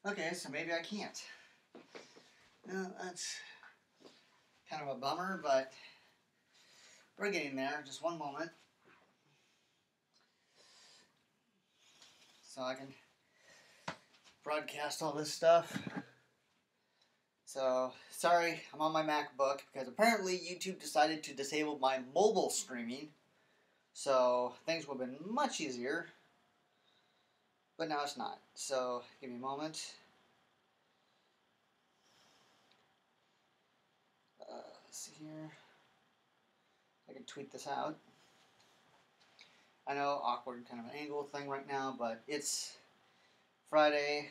Okay, so maybe I can't. Well, that's kind of a bummer, but we're getting there. Just one moment. So I can broadcast all this stuff. So, sorry, I'm on my MacBook because apparently YouTube decided to disable my mobile streaming. So, things would have been much easier. But now it's not. So, give me a moment. Let's see here. I can tweet this out. I know, awkward kind of an angle thing right now, but it's Friday.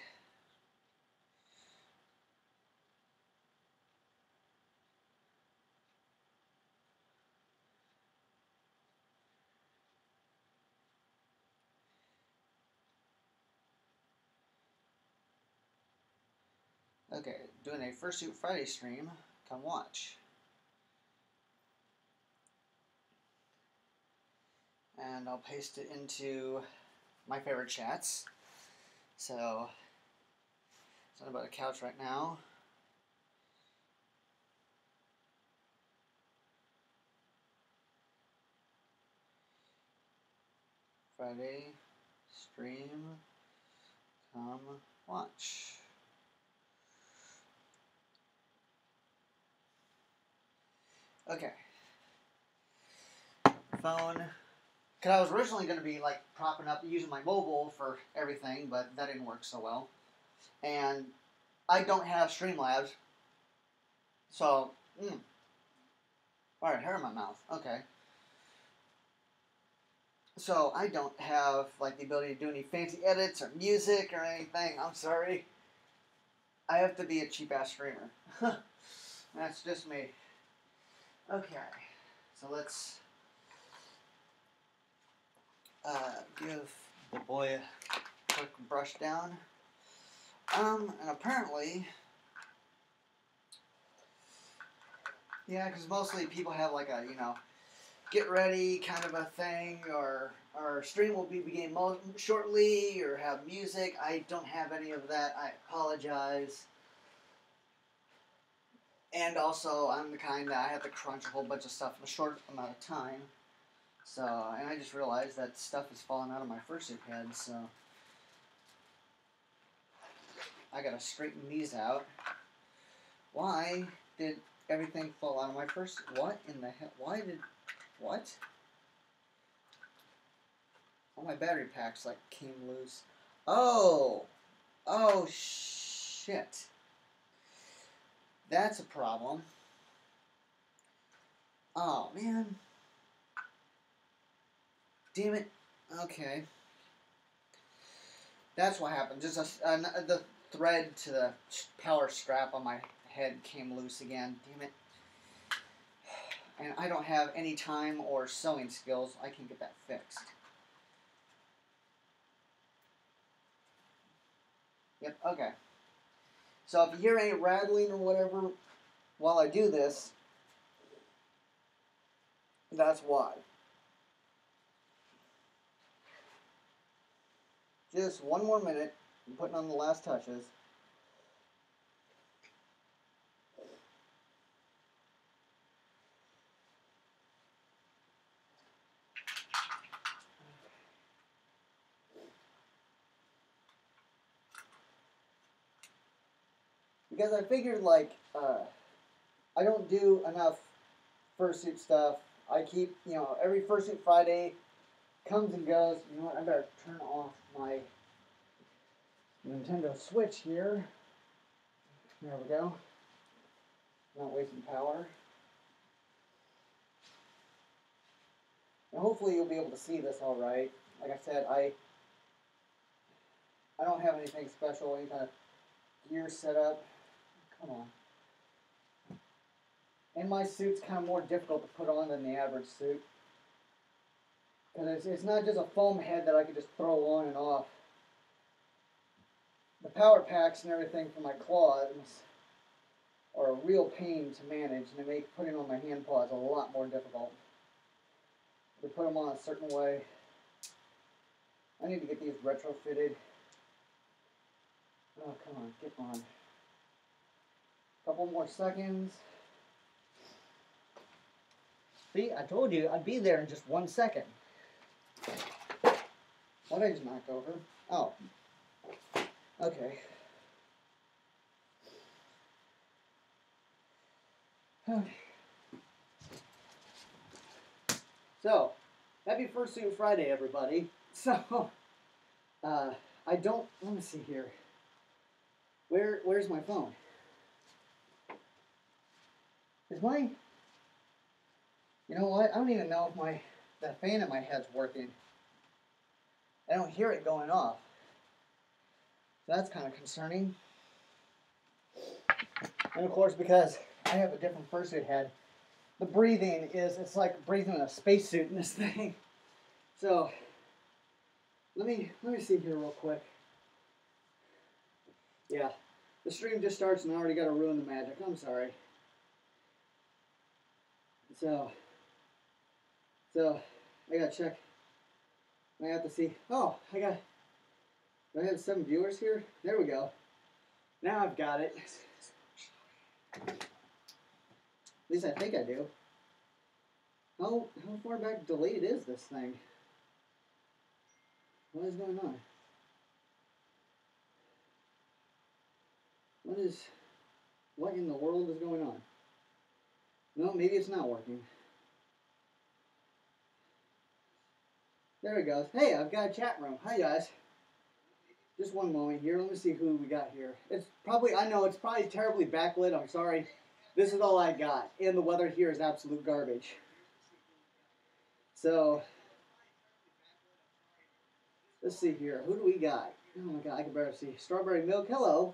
Okay, doing a Fursuit Friday stream. Come watch. And I'll paste it into my favorite chats. So, it's not about a couch right now. Friday stream. Come watch. Okay. Phone. Because I was originally going to be like propping up using my mobile for everything, but that didn't work so well. And I don't have Streamlabs. So, alright, hair in my mouth. Okay. So I don't have like the ability to do any fancy edits or music or anything. I'm sorry. I have to be a cheap ass streamer. That's just me. Okay. So let's give the boy a quick brush down. And apparently, yeah, because mostly people have like a, get ready kind of a thing, or stream will be beginning shortly, or have music. I don't have any of that. I apologize. And also, I'm the kind that I have to crunch a whole bunch of stuff in a short amount of time. So, and I just realized that stuff is falling out of my fursuit head, so I gotta straighten these out. Why did everything fall out of my fursuit? What in the hell? Why did... What? All my battery packs, like, came loose. Oh! Oh, shit. That's a problem. Oh, man. Damn it. Okay. That's what happened. Just the thread to the power strap on my head came loose again. Damn it. And I don't have any time or sewing skills. I can get that fixed. Yep, okay. So if you hear any rattling or whatever while I do this, that's why. Just one more minute. I'm putting on the last touches. Because I figured, like, I don't do enough fursuit stuff. I keep, every Fursuit Friday comes and goes. You know what? I better turn off my Nintendo Switch here. There we go. Not wasting power. And hopefully you'll be able to see this all right. Like I said, I don't have anything special, any kind of gear set up. Come on. And my suit's kind of more difficult to put on than the average suit. Because it's not just a foam head that I can just throw on and off. The power packs and everything for my claws are a real pain to manage, and they make putting on my hand paws a lot more difficult. To put them on a certain way. I need to get these retrofitted. Oh, come on. on, get on. Couple more seconds. See, I told you I'd be there in just 1 second. What did I just knock over? Oh. Okay. So, happy Fursuit Friday, everybody. So, I don't, let me see here. Where's my phone? Is my, you know what? I don't even know if that fan in my head's working. I don't hear it going off. So that's kind of concerning. And of course, because I have a different fursuit head, the breathing it's like breathing in a spacesuit in this thing. So, let me see here real quick. Yeah, the stream just starts and I already got to ruin the magic. I'm sorry. So I gotta check. I have to see. Oh, do I have 7 viewers here? There we go. Now I've got it. At least I think I do. How far back delayed is this thing? What is going on? What in the world is going on? No, maybe it's not working. There it goes. Hey, I've got a chat room. Hi, guys. Just one moment here. Let me see who we got here. I know it's probably terribly backlit. I'm sorry. This is all I got. And the weather here is absolute garbage. So, let's see here. Who do we got? Oh my god, I can barely see. Strawberry Milk, hello.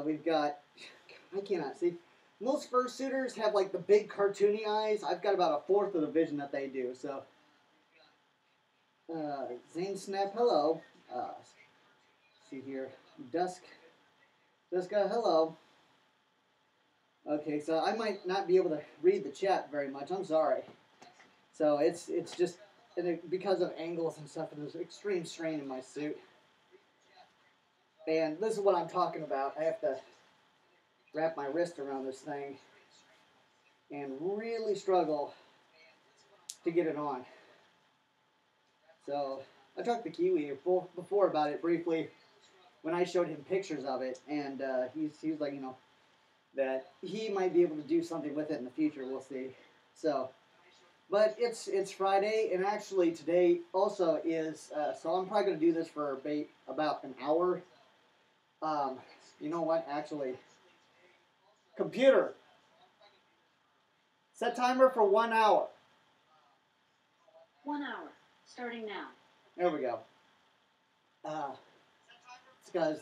We've got, I cannot see. Most fursuiters have like the big cartoony eyes. I've got about 1/4 of the vision that they do, so. Zane Snap, hello. See here. Duska, hello. Okay, so I might not be able to read the chat very much. I'm sorry. So it's just because of angles and stuff. There's extreme strain in my suit, and this is what I'm talking about. I have to wrap my wrist around this thing and really struggle to get it on. So I talked to Kiwi before about it briefly when I showed him pictures of it, and he was like, you know, that he might be able to do something with it in the future. We'll see. So, but it's Friday, and actually today also is. So I'm probably going to do this for about an hour. You know what? Actually, computer, set timer for 1 hour. 1 hour, starting now. There we go. It's because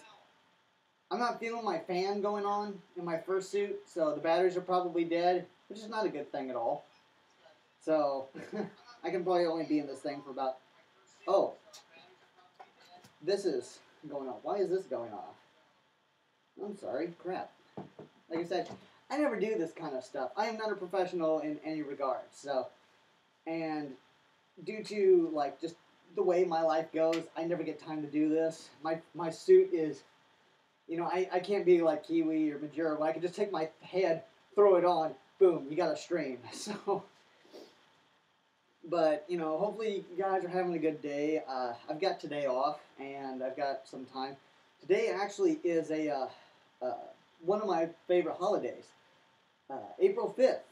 I'm not feeling my fan going on in my fursuit, so the batteries are probably dead, which is not a good thing at all. So, I can probably only be in this thing for about, oh, this is going off. Why is this going off? I'm sorry, crap. Like I said, I never do this kind of stuff. I am not a professional in any regard, so, and due to, like, just the way my life goes, I never get time to do this. My suit is, you know, I can't be like Kiwi or Majura, where I can just take my head, throw it on, boom, you got a stream. So, but, you know, hopefully you guys are having a good day. I've got today off, and I've got some time. Today actually is one of my favorite holidays. April 5th,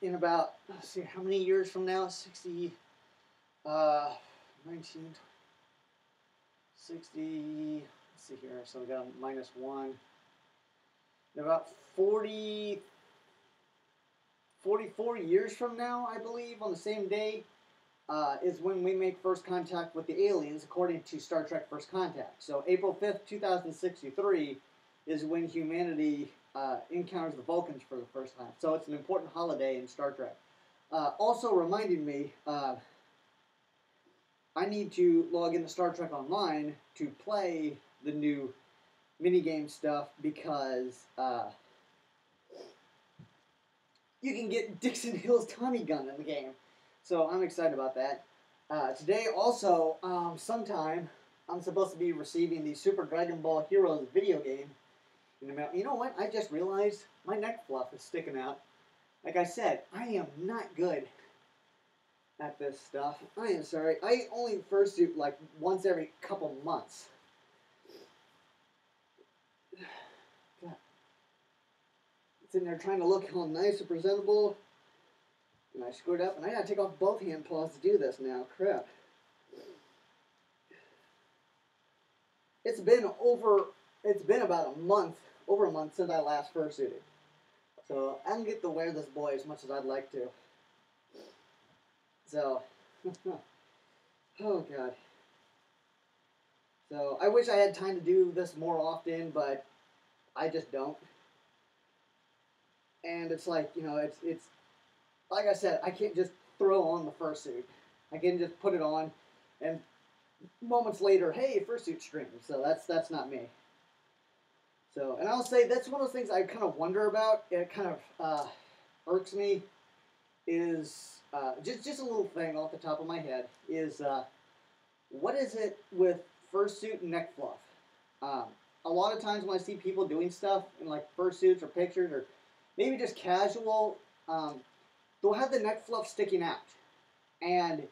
in about, let's see, how many years from now? 60, 19, 60, let's see here, so we got -1. In about 44 years from now, I believe, on the same day, is when we make first contact with the aliens, according to Star Trek First Contact. So April 5th, 2063 is when humanity encounters the Vulcans for the first time. So it's an important holiday in Star Trek. Also reminding me, I need to log into Star Trek Online to play the new minigame stuff because you can get Dixon Hill's Tommy gun in the game. So I'm excited about that. Today also, sometime, I'm supposed to be receiving the Super Dragon Ball Heroes video game in the mail. You know what? I just realized my neck fluff is sticking out. Like I said, I am not good at this stuff. I am sorry. I only fursuit like once every couple months. God. Sitting there trying to look all nice and presentable. And I screwed up, and I gotta take off both hand paws to do this now. Crap. It's been about a month, over a month since I last fursuited. So I don't get to wear this boy as much as I'd like to. So, oh God. So I wish I had time to do this more often, but I just don't. And it's like, you know, it's like I said, I can't just throw on the fursuit. I can just put it on, and moments later, hey, fursuit stream. So that's not me. So, and I'll say that's one of those things I kind of wonder about. It kind of irks me. Is just a little thing off the top of my head is what is it with fursuit and neck fluff? A lot of times when I see people doing stuff in like fursuits or pictures or maybe just casual, they'll have the neck fluff sticking out and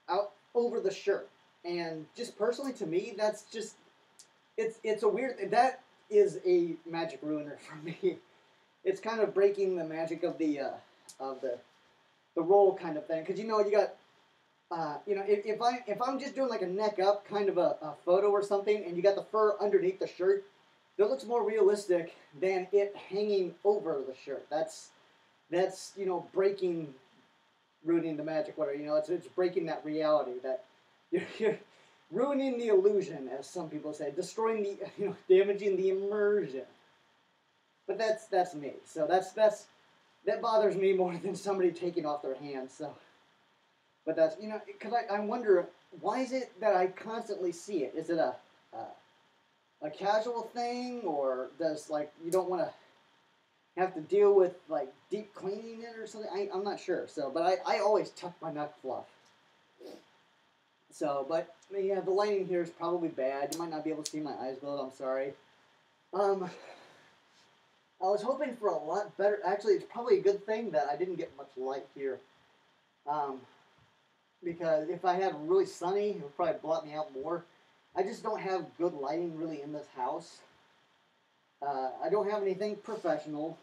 out over the shirt. And just personally to me, that's just it's a weird, that is a magic ruiner for me. It's kind of breaking the magic of the roll kind of thing, because you know you got you know, if I'm just doing like a neck up kind of a photo or something, and you got the fur underneath the shirt, that looks more realistic than it hanging over the shirt. That's you know, ruining the magic, whatever, you know, it's breaking that reality that you're ruining the illusion, as some people say, destroying the, you know, damaging the immersion. But that's me. So that bothers me more than somebody taking off their hands. So, but that's, you know, because I wonder, why is it that I constantly see it? Is it a casual thing, or does, like, you don't want to have to deal with like deep cleaning it or something? I'm not sure. So, but I always tuck my neck fluff. So, but yeah, the lighting here is probably bad. You might not be able to see my eyes build. I'm sorry. I was hoping for a lot better. Actually, it's probably a good thing that I didn't get much light here. Because if I had really sunny, it would probably blot me out more. I just don't have good lighting really in this house. I don't have anything professional.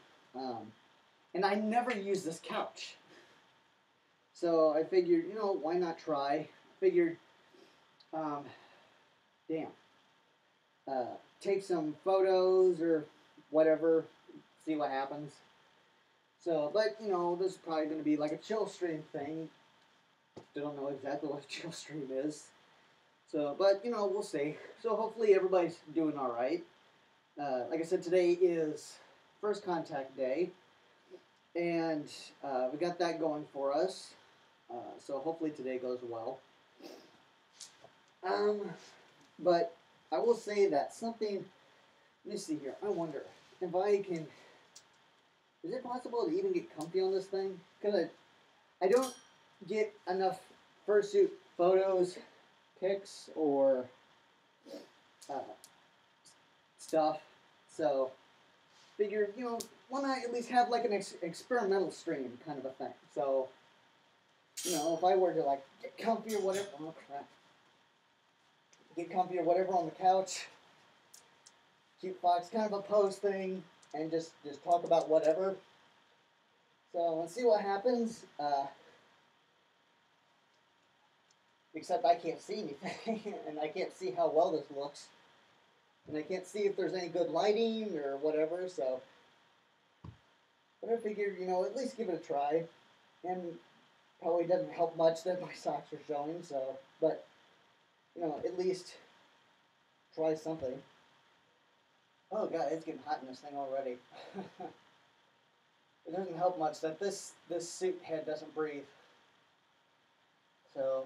And I never use this couch. So I figured, you know, why not try? I figured, take some photos or whatever, see what happens. So, but, you know, this is probably going to be like a chill stream thing. Still don't know exactly what a chill stream is. So, but, you know, we'll see. So hopefully everybody's doing all right. Like I said, today is first contact day. And we got that going for us. So hopefully today goes well. But I will say that something, let me see here. I wonder if I can, is it possible to even get comfy on this thing? Because I don't get enough fursuit photos, pics, or stuff. So, figure, you know, why not at least have like an experimental stream kind of a thing. So, you know, if I were to like get comfy or whatever, oh crap. Get comfy or whatever on the couch, cute fox, kind of a pose thing, and just talk about whatever. So let's see what happens. Except I can't see anything, and I can't see how well this looks, and I can't see if there's any good lighting or whatever. So, but I figured, you know, at least give it a try, and probably doesn't help much that my socks are showing. So, but you know, at least try something. Oh God, it's getting hot in this thing already. It doesn't help much that this suit head doesn't breathe. So,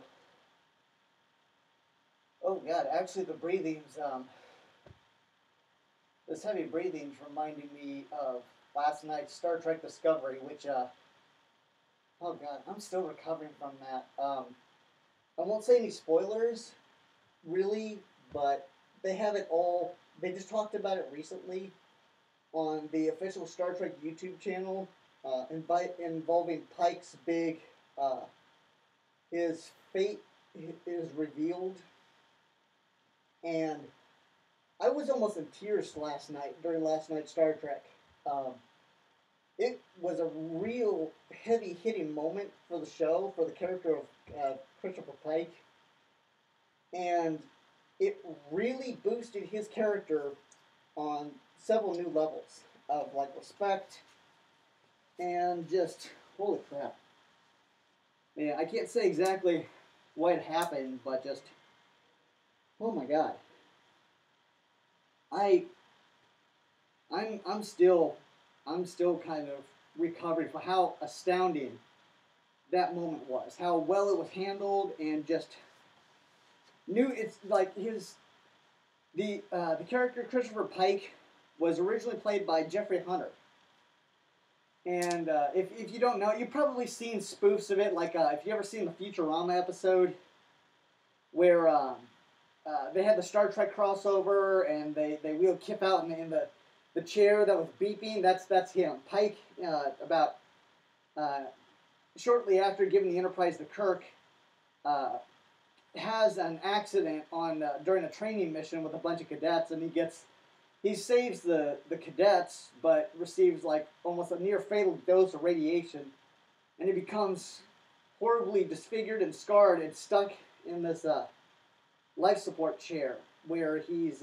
oh God, actually the breathing's, this heavy breathing's reminding me of last night's Star Trek Discovery, which, oh God, I'm still recovering from that. I won't say any spoilers, really, but they have it all. They just talked about it recently on the official Star Trek YouTube channel, involving Pike's big. His fate is revealed, and I was almost in tears last night during last night's Star Trek. It was a real heavy hitting moment for the show, for the character of Christopher Pike, and it really boosted his character on several new levels of like respect and just holy crap. Yeah, I can't say exactly what happened, but just oh my god. I'm still kind of recovering for how astounding that moment was, how well it was handled, and just it's like the character Christopher Pike was originally played by Jeffrey Hunter. And if you don't know, you've probably seen spoofs of it, like if you ever seen the Futurama episode where they had the Star Trek crossover and they wheeled Kip out in the chair that was beeping. That's him. Pike, about shortly after giving the Enterprise to Kirk, has an accident on during a training mission with a bunch of cadets, and he saves the cadets, but receives like almost a near fatal dose of radiation, and he becomes horribly disfigured and scarred and stuck in this life support chair where he's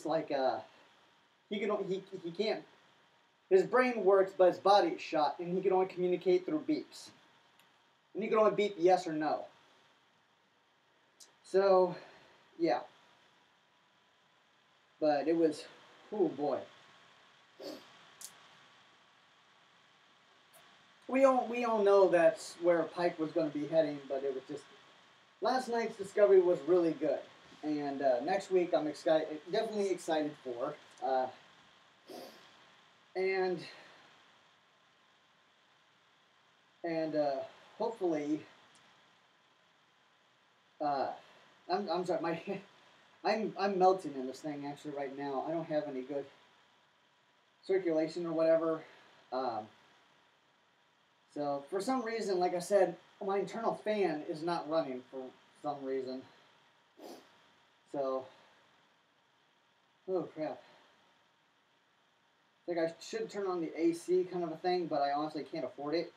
like he can't, his brain works but his body is shot, and he can only communicate through beeps, and he can only beep yes or no. So yeah, but it was, oh boy, we all know that's where Pike was going to be heading, but it was just, last night's discovery was really good. And next week I'm definitely excited for. And hopefully, I'm sorry, I'm melting in this thing actually right now. I don't have any good circulation or whatever. So for some reason, like I said, my internal fan is not running for some reason. So, oh crap. I think I should turn on the AC kind of a thing, but I honestly can't afford it.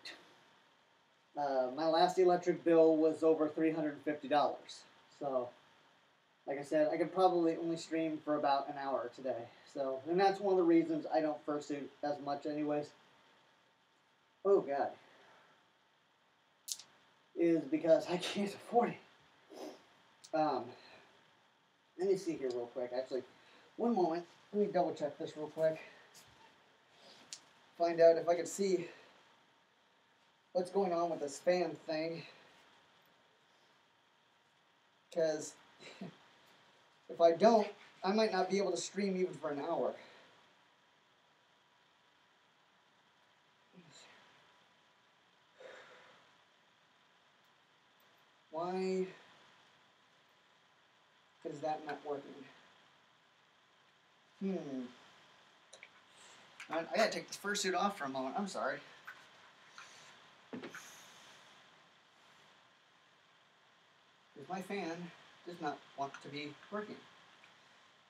My last electric bill was over $350. So, like I said, I could probably only stream for about an hour today. So, and that's one of the reasons I don't fursuit as much anyways. Oh god. Is because I can't afford it. Let me see here real quick. Actually, one moment. Let me double check this real quick. Find out if I can see what's going on with this fan thing. Because if I don't, I might not be able to stream even for an hour. Why is that not working? I gotta take this fursuit off for a moment. I'm sorry. Because my fan does not want to be working.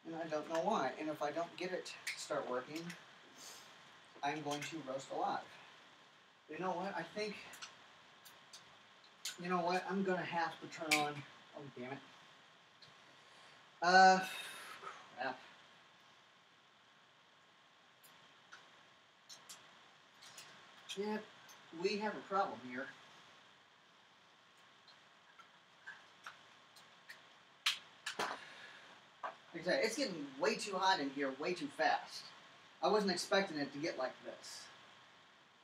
And I don't know why. And if I don't get it to start working, I'm going to roast alive. You know what? I think... You know what? I'm going to have to turn on... Oh, damn it. Crap. Yeah, we have a problem here. Like I said, it's getting way too hot in here, way too fast. I wasn't expecting it to get like this.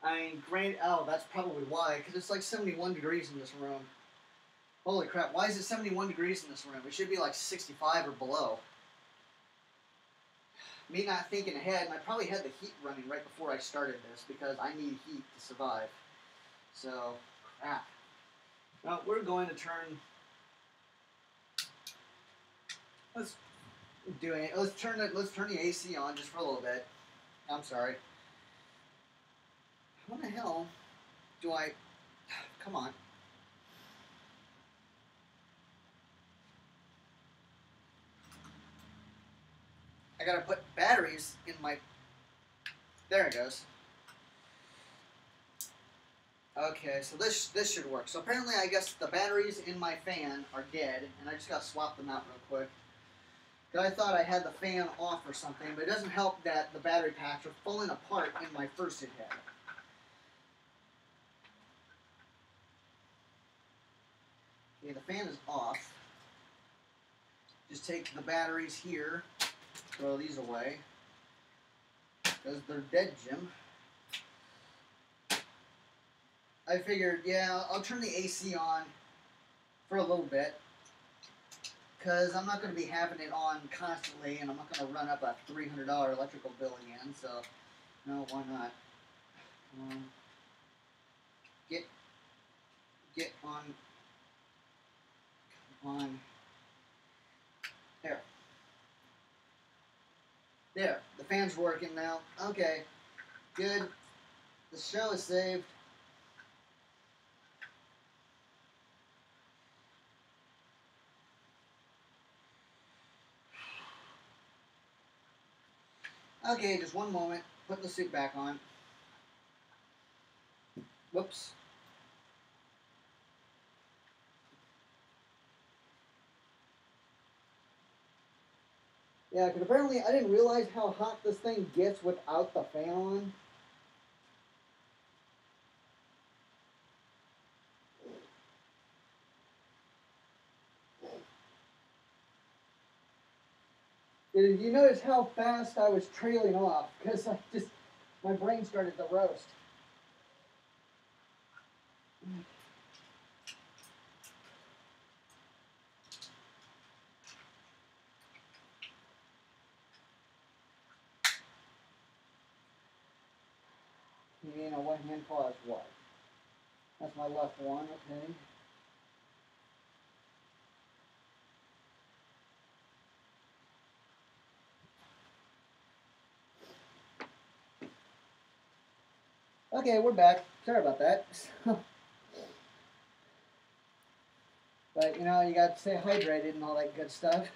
I mean, oh, that's probably why, because it's like 71 degrees in this room. Holy crap, why is it 71 degrees in this room? It should be like 65 or below. Me not thinking ahead, and I probably had the heat running right before I started this, because I need heat to survive. So, crap. Now, we're going to turn Let's do it. Let's turn it. Let's turn the AC on just for a little bit. I'm sorry. What the hell do I? Come on. I gotta put batteries in my. There it goes. Okay, so this should work. So apparently, I guess the batteries in my fan are dead, and I just gotta swap them out real quick. Cause I thought I had the fan off or something, but it doesn't help that the battery packs are falling apart in my Furse head. Okay, the fan is off. Just take the batteries here, throw these away, because they're dead, Jim. I figured, yeah, I'll turn the AC on for a little bit, because I'm not going to be having it on constantly, and I'm not going to run up a $300 electrical bill again, so, no, why not? Get on, there. There, the fan's working now. Okay, good. The show is saved. Okay, just one moment. Putting the suit back on. Whoops. Yeah, because apparently I didn't realize how hot this thing gets without the fan on. Did you notice how fast I was trailing off? Because my brain started to roast. You know, one hand paw is what? That's my left one, okay. Okay, we're back. Sorry about that. But, you know, you got to stay hydrated and all that good stuff.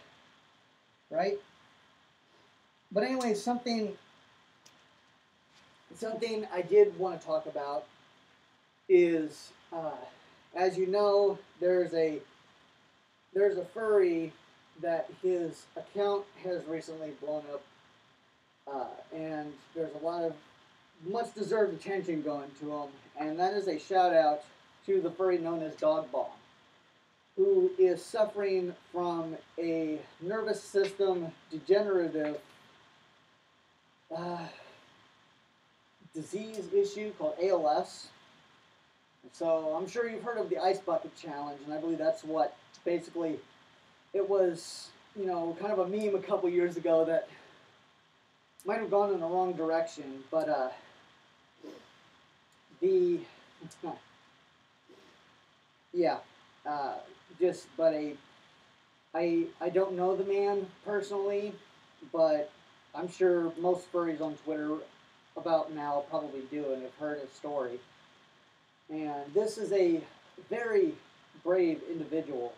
Right? But anyway, something I did want to talk about is, as you know, there's a furry that his account has recently blown up, and there's a lot of much deserved attention going to him, and that is a shout out to the furry known as Dog Bomb, who is suffering from a nervous system degenerative disease issue called ALS. So I'm sure you've heard of the Ice Bucket Challenge, and I believe that's what basically it was, you know, kind of a meme a couple years ago that might have gone in the wrong direction, but yeah, I don't know the man personally, but I'm sure most furries on Twitter about now probably do and have heard his story. And this is a very brave individual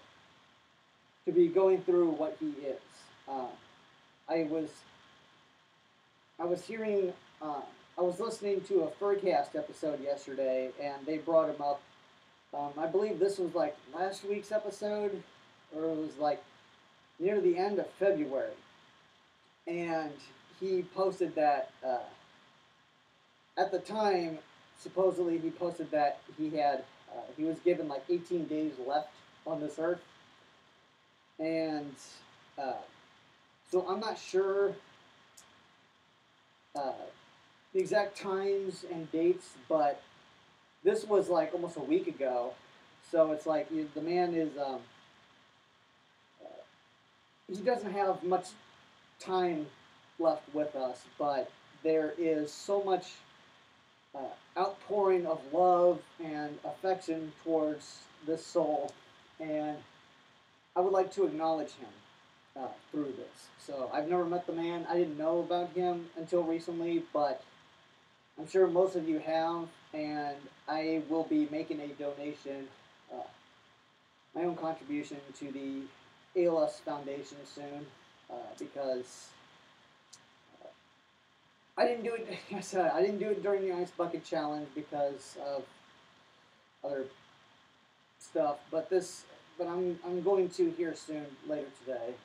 to be going through what he is. I was listening to a Furcast episode yesterday, and they brought him up. I believe this was like last week's episode, or it was like near the end of February. And he posted that at the time, supposedly he posted that he was given like 18 days left on this earth. And so I'm not sure the exact times and dates, but this was like almost a week ago. So it's like the man is, he doesn't have much time left with us, but there is so much outpouring of love and affection towards this soul, and I would like to acknowledge him. through this. So I've never met the man. I didn't know about him until recently, but I'm sure most of you have, and I will be making a donation, uh, my own contribution to the ALS Foundation soon, because I didn't do it. I didn't do it during the Ice Bucket Challenge because of other stuff, but I'm going to here soon later today.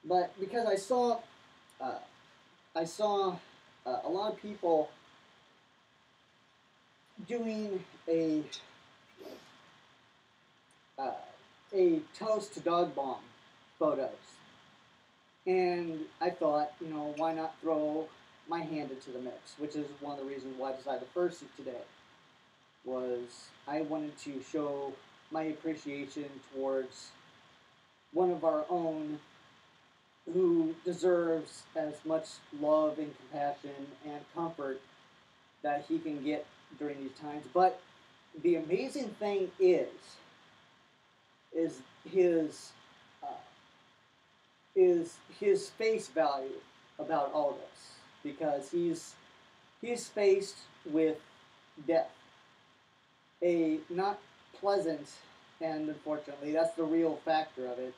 But because uh, I saw a lot of people doing uh, a toast to dog bomb photos, and I thought, why not throw my hand into the mix, which is one of the reasons why I decided to first it today. Was I wanted to show my appreciation towards one of our own who deserves as much love and compassion and comfort that he can get during these times. But the amazing thing is his uh, is his face value about all this, because he's faced with death, a not pleasant, and unfortunately that's the real factor of it.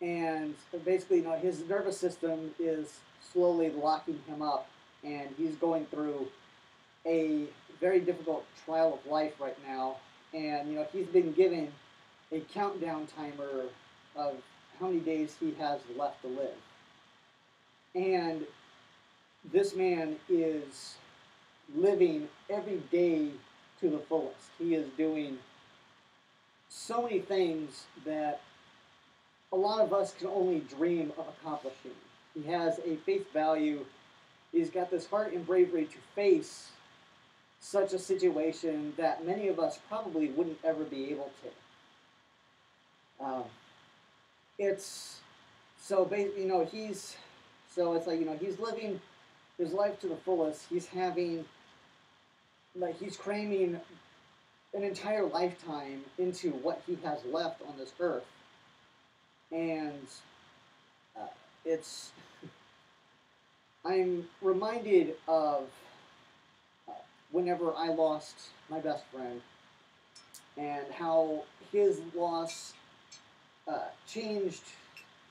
And basically, his nervous system is slowly locking him up, and he's going through a very difficult trial of life right now. And he's been given a countdown timer of how many days he has left to live. And this man is living every day to the fullest. He is doing so many things that a lot of us can only dream of accomplishing. He has a faith value. He's got this heart and bravery to face such a situation that many of us probably wouldn't ever be able to. It's so he's so it's like he's living his life to the fullest. He's having he's cramming an entire lifetime into what he has left on this earth, and it's I'm reminded of whenever I lost my best friend, and how his loss changed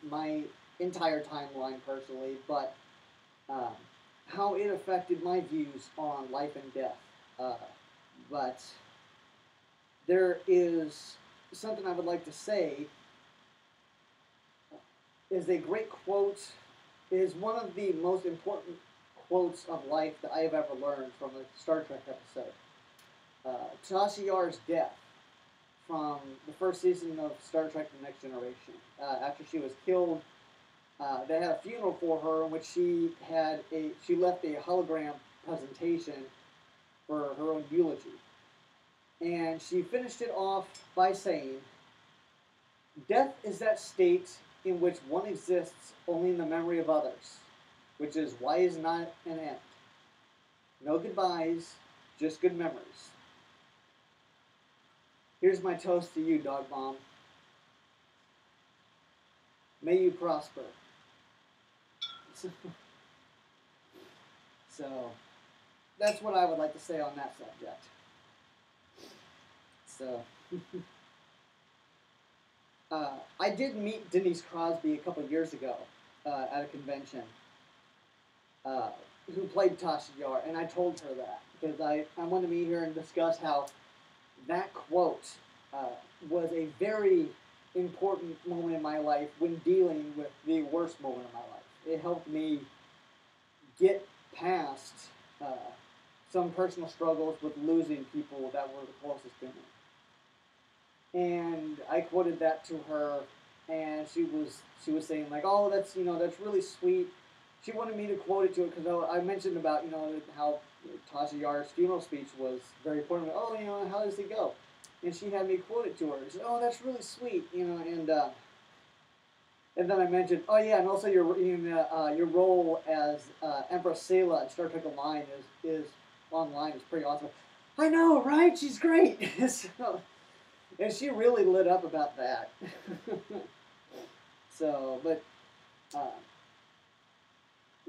my entire timeline personally, but how it affected my views on life and death. But there is something I would like to say. Is a great quote. Is one of the most important quotes of life that I have ever learned from a Star Trek episode. Tasha Yar's death from the first season of Star Trek: The Next Generation. After she was killed, they had a funeral for her in which she left a hologram presentation for her own eulogy, and she finished it off by saying, "Death is that state in which one exists only in the memory of others, which is why is not an end. No goodbyes, just good memories." Here's my toast to you, Dog Bomb. May you prosper. So, that's what I would like to say on that subject. So, I did meet Denise Crosby a couple of years ago at a convention, who played Tasha Yar, and I told her that because I wanted to meet her and discuss how that quote was a very important moment in my life when dealing with the worst moment of my life. It helped me get past some personal struggles with losing people that were the closest to me. And I quoted that to her, and she was saying like, "Oh, that's that's really sweet." She wanted me to quote it to her because I mentioned about how Tasha Yar's funeral speech was very important. Oh, how does it go? And she had me quote it to her. She said, "Oh, that's really sweet," and then I mentioned, "Oh yeah, and also your role as Empress Sela in Star Trek Online is online is pretty awesome." I know, right? She's great. So, and she really lit up about that. So, but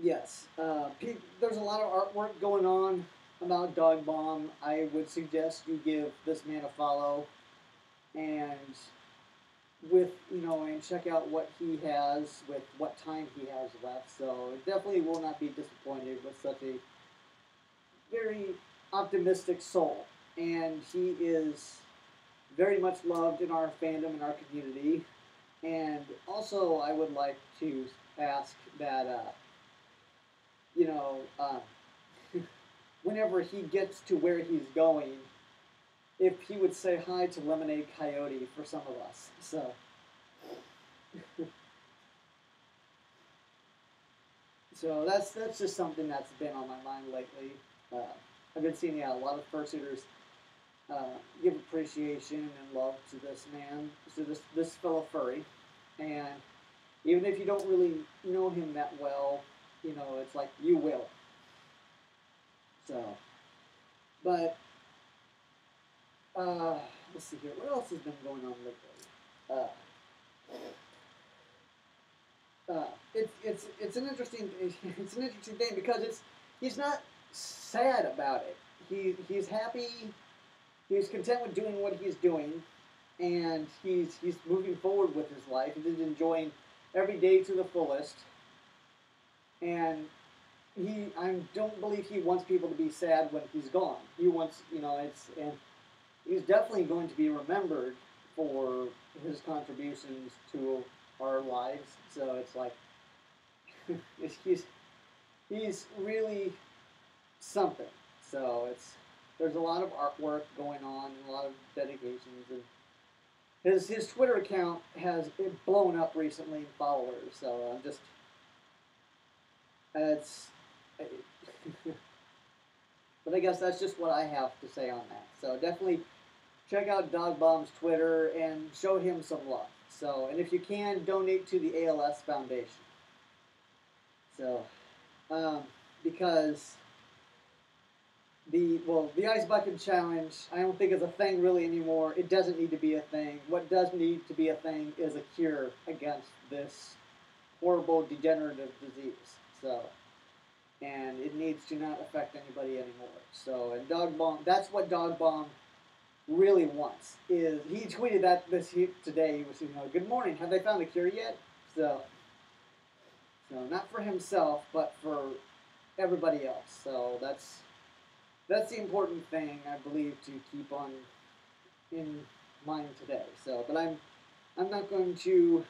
yes, there's a lot of artwork going on about Dog Bomb. I would suggest you give this man a follow, and and check out what he has with what time he has left. So definitely will not be disappointed with such a very optimistic soul, and he is very much loved in our fandom and our community. And also, I would like to ask that you know, whenever he gets to where he's going, if he would say hi to Lemonade Coyote for some of us. So, so that's just something that's been on my mind lately. I've been seeing a lot of fursuiters give appreciation and love to this man, to this fellow furry, and even if you don't really know him that well, it's like you will. So, but let's see here. What else has been going on lately? It's an interesting it's an interesting thing because he's not sad about it. He's happy. He's content with doing what he's doing, and he's moving forward with his life. He's enjoying every day to the fullest. And I don't believe he wants people to be sad when he's gone. He wants, and he's definitely going to be remembered for his contributions to our lives. So it's like he's really something. So there's a lot of artwork going on and a lot of dedications, and his Twitter account has blown up recently in followers. So I'm just it's. But I guess that's just what I have to say on that. So definitely check out Dog Bomb's Twitter and show him some love. So, and if you can, donate to the ALS Foundation. So, because the Ice Bucket Challenge, I don't think is a thing really anymore. It doesn't need to be a thing. What does need to be a thing is a cure against this horrible degenerative disease. So, and it needs to not affect anybody anymore. So, and Dog Bomb, that's what Dog Bomb really wants. Is he tweeted that today? He was, good morning. Have they found a cure yet? So not for himself, but for everybody else. So that's the important thing I believe to keep on in mind today. So, but I'm not going to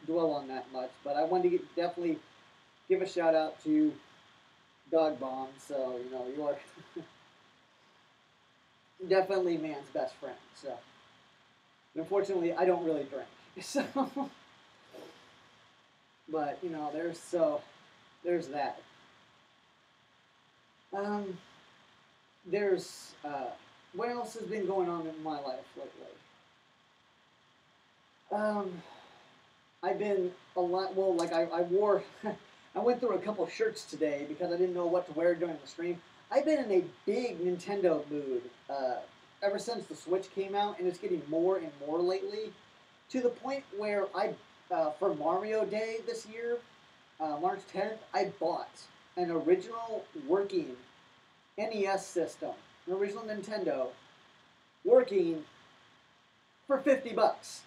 dwell on that much. But I wanted to definitely give a shout out to Dog Bomb. So you are definitely man's best friend. So unfortunately, I don't really drink. So, but there's that. There's what else has been going on in my life lately? I've been a lot. Well, like I wore. I went through a couple shirts today because I didn't know what to wear during the stream. I've been in a big Nintendo mood ever since the Switch came out, and it's getting more and more lately, to the point where for Mario Day this year, March 10th, I bought an original working NES system, an original Nintendo, working for $50.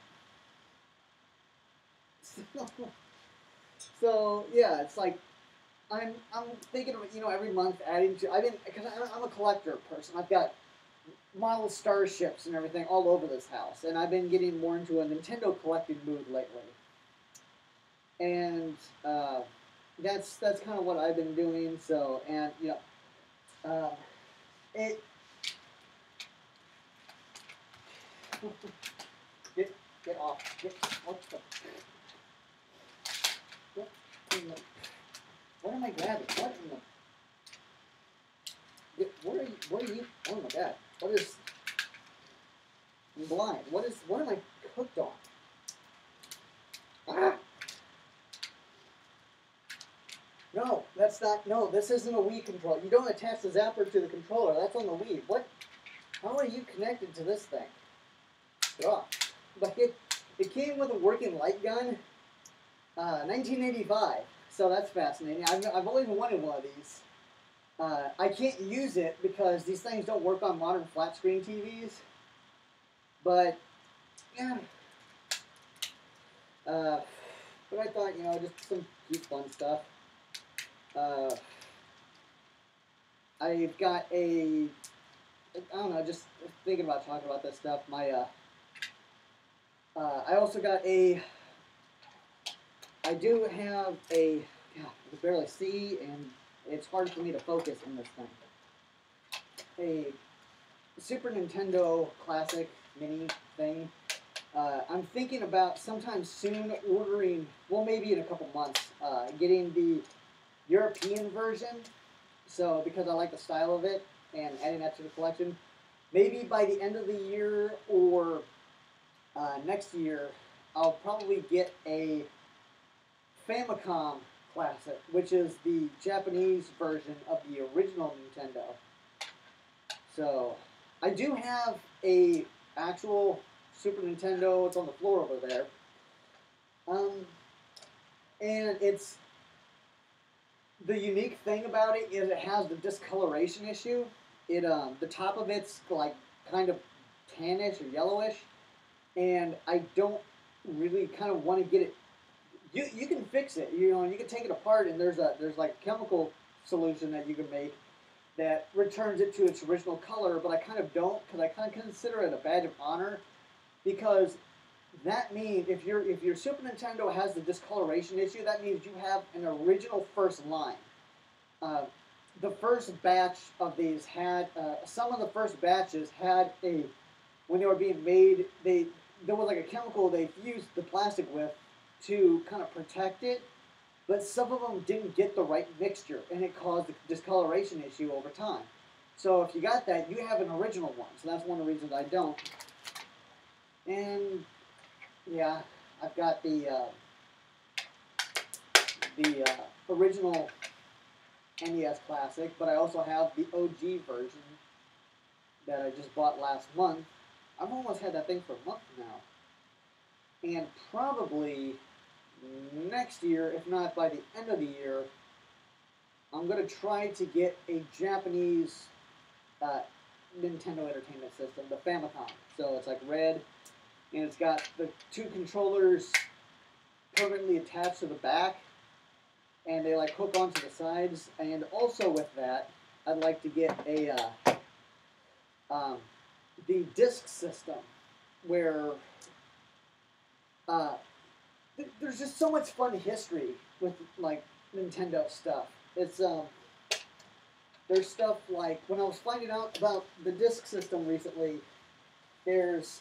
So yeah, it's like I'm thinking of every month adding to. Because I'm a collector person. I've got model starships and everything all over this house, and I've been getting more into a Nintendo collecting mood lately. And that's kind of what I've been doing. So and it get off. What am I grabbing? What in the? What are you? Oh my God! What is? I'm blind. What am I hooked on? Ah! No, that's not. No, this isn't a Wii controller. You don't attach the zapper to the controller. That's on the Wii. What? How are you connected to this thing? Get off. But it came with a working light gun, 1985. So that's fascinating. I've always wanted one of these. I can't use it because these things don't work on modern flat screen TVs. But yeah. But I thought, just some cute fun stuff. I've got I don't know, just thinking about talking about this stuff. I also got I do have I can barely see, and it's hard for me to focus in this thing. A Super Nintendo Classic Mini thing. I'm thinking about sometime soon ordering, well, maybe in a couple months, getting the European version. So, because I like the style of it and adding that to the collection, maybe by the end of the year or next year, I'll probably get a Famicom Classic, which is the Japanese version of the original Nintendo. So, I do have a actual Super Nintendo. It's on the floor over there. And it's the unique thing about it is it has the discoloration issue. The top of it's like kind of tannish or yellowish, and I don't really kind of want to get it. You can fix it, and you can take it apart, and there's like chemical solution that you can make that returns it to its original color. But I kind of don't, because I kind of consider it a badge of honor, because that means if your Super Nintendo has the discoloration issue, that means you have an original first line. The first batch of these had some of the first batches had when they were being made, there was like a chemical they fused the plastic with to kind of protect it, but some of them didn't get the right mixture, and it caused the discoloration issue over time. So if you got that, you have an original one. So that's one of the reasons I don't. And yeah, I've got the original NES Classic, but I also have the OG version that I just bought last month. I've almost had that thing for a month now. And probably next year, if not by the end of the year, I'm going to try to get a Japanese Nintendo Entertainment System, the Famicom. So it's like red, and it's got the two controllers permanently attached to the back, and they like hook onto the sides. And also with that, I'd like to get the disc system, where there's just so much fun history with like Nintendo stuff. It's there's stuff like when I was finding out about the disc system recently, there's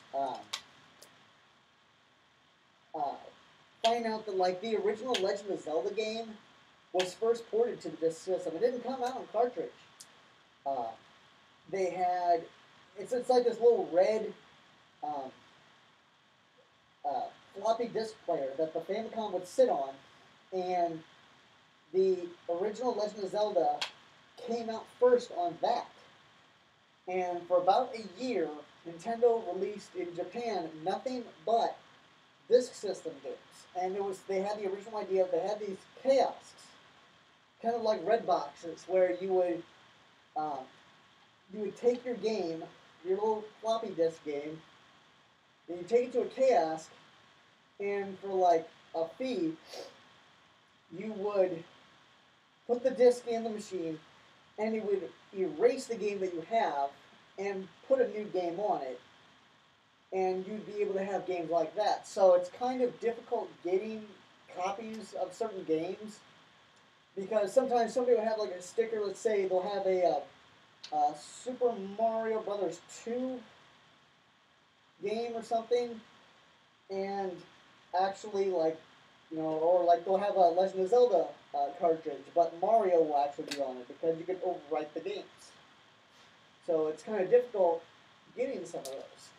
finding out that like the original Legend of Zelda game was first ported to the disc system. It didn't come out on cartridge. They had it's like this little red floppy disk player that the Famicom would sit on, and the original Legend of Zelda came out first on that. And for about a year, Nintendo released in Japan nothing but disc system games. And they had the original idea. They had these kiosks, kind of like red boxes, where you would take your game, your little floppy disk game, and you take it to a kiosk, and for like a fee, you would put the disc in the machine, and it would erase the game that you have and put a new game on it, and you'd be able to have games like that. So it's kind of difficult getting copies of certain games, because sometimes somebody will have like a sticker. Let's say they'll have a Super Mario Brothers 2 game or something, and actually or like they'll have a Legend of Zelda cartridge, but Mario will actually be on it because you can overwrite the games. So it's kind of difficult getting some of those.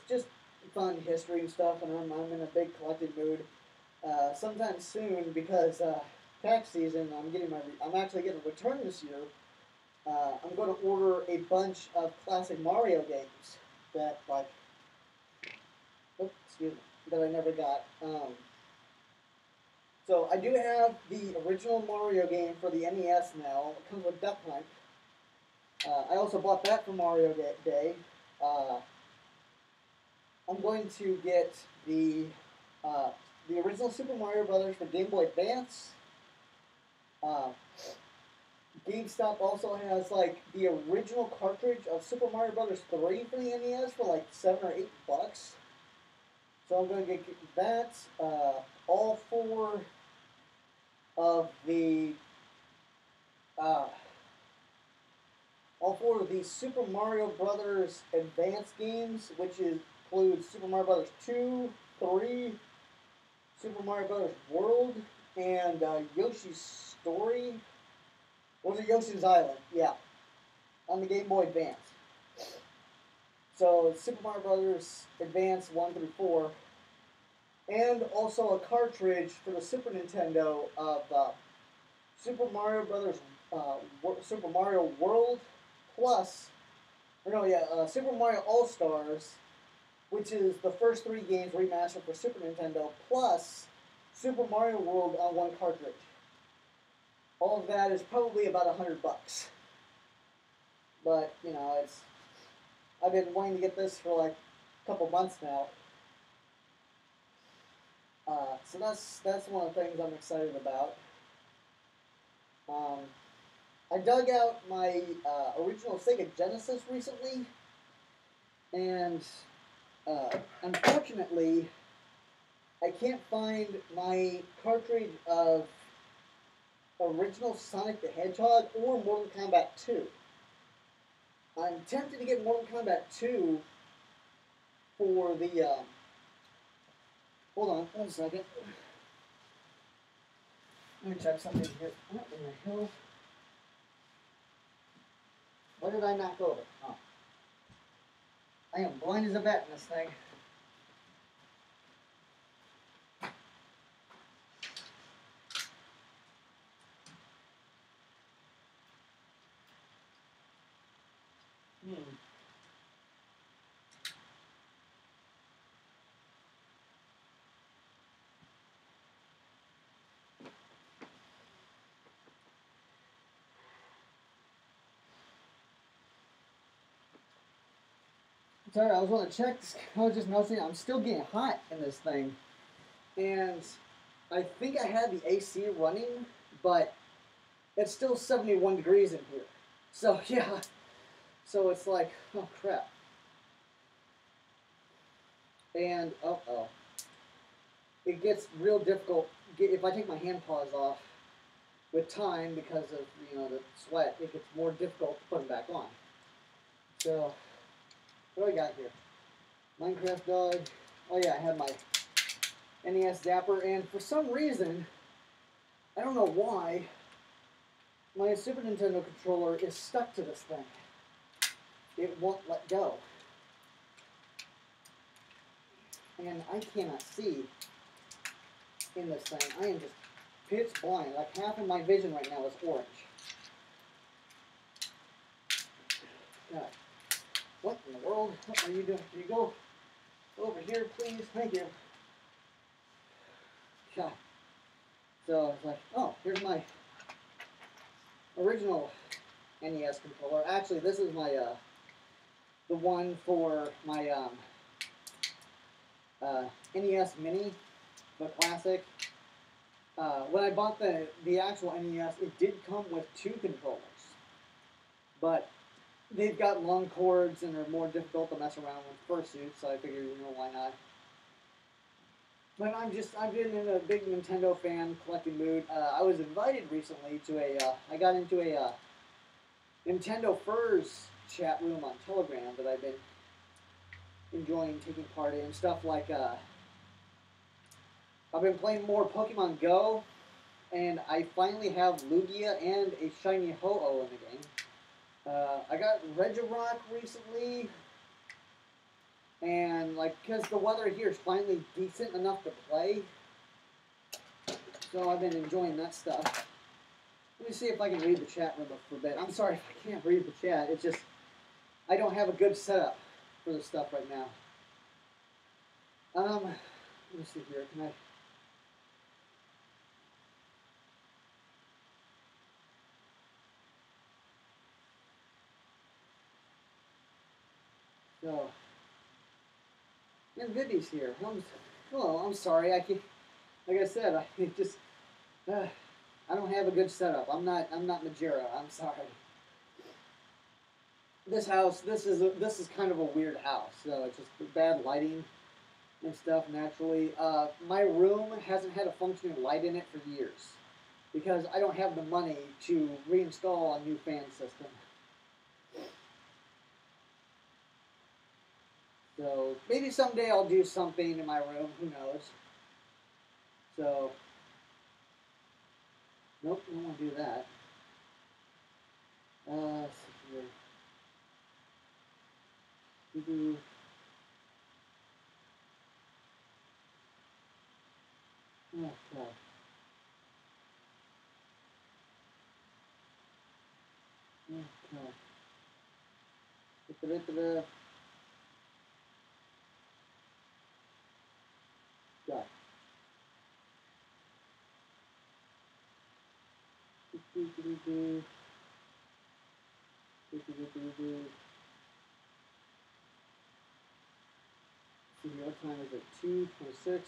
just fun history and stuff, and I'm in a big collecting mood. Sometime soon, because tax season, I'm actually getting a return this year. I'm going to order a bunch of classic Mario games that that I never got. So I do have the original Mario game for the NES now. It comes with Duck Hunt. I also bought that for Mario Day. I'm going to get the original Super Mario Brothers for Game Boy Advance. GameStop also has like the original cartridge of Super Mario Brothers 3 for the NES for like $7 or $8. So I'm going to get that. All four of the Super Mario Brothers Advance games, which includes Super Mario Brothers 2, 3, Super Mario Brothers World, and Yoshi's Story. Or was it Yoshi's Island? Yeah, on the Game Boy Advance. So Super Mario Brothers Advance 1 through 4, and also a cartridge for the Super Nintendo of Super Mario Brothers, Super Mario World Plus, Super Mario All Stars, which is the first 3 games remastered for Super Nintendo, plus Super Mario World on one cartridge. All of that is probably about $100. But I've been wanting to get this for like a couple months now. So that's one of the things I'm excited about. I dug out my original Sega Genesis recently, and unfortunately, I can't find my cartridge of original Sonic the Hedgehog or Mortal Kombat 2. I'm tempted to get Mortal Kombat 2 for the, hold on, 1 second. Let me check something here. What in the hell? What did I knock over? Oh. I am blind as a bat in this thing. Sorry, I was going to check. I was just noticing I'm still getting hot in this thing. And I think I had the AC running, but it's still 71 degrees in here. So, yeah. So it's like, oh, crap. And, uh-oh. It gets real difficult if I take my hand paws off with time because of, the sweat. It gets more difficult to put them back on. So, what do I got here? Minecraft dog. Oh yeah, I had my NES Zapper, and for some reason, I don't know why, my Super Nintendo controller is stuck to this thing. It won't let go. And I cannot see in this thing. I am just pitch blind. Like half of my vision right now is orange. God. What in the world? What are you doing? Can you go over here, please? Thank you. God. So it's like, oh, here's my original NES controller. Actually, this is my the one for my NES Mini, the classic. When I bought the actual NES, it did come with 2 controllers, but they've got long cords and are more difficult to mess around with fursuit, so I figured, why not? But I've been in a big Nintendo fan collecting mood. I was invited recently to I got into a Nintendo Furse chat room on Telegram that I've been enjoying taking part in. Stuff like, I've been playing more Pokemon Go, and I finally have Lugia and a shiny Ho-Oh in the game. I got Regirock recently, and because the weather here is finally decent enough to play, so I've been enjoying that stuff. Let me see if I can read the chat room for a bit. I'm sorry if I can't read the chat. It's just I don't have a good setup for this stuff right now. Let me see here. Can I? So, and Vivi's here. Hello. I'm sorry. I can. Like I said, I just. I don't have a good setup. I'm not Majera. I'm sorry. This house. This is kind of a weird house. So it's just bad lighting and stuff naturally. My room hasn't had a functioning light in it for years because I don't have the money to reinstall a new fan system. So maybe someday I'll do something in my room. Who knows? So nope, I don't want to do that. Let's see here. We do. Okay. Okay. Da-da-da-da. Got it. Do-do-do-do. Do-do-do-do-do. See, what time is it? 2:26.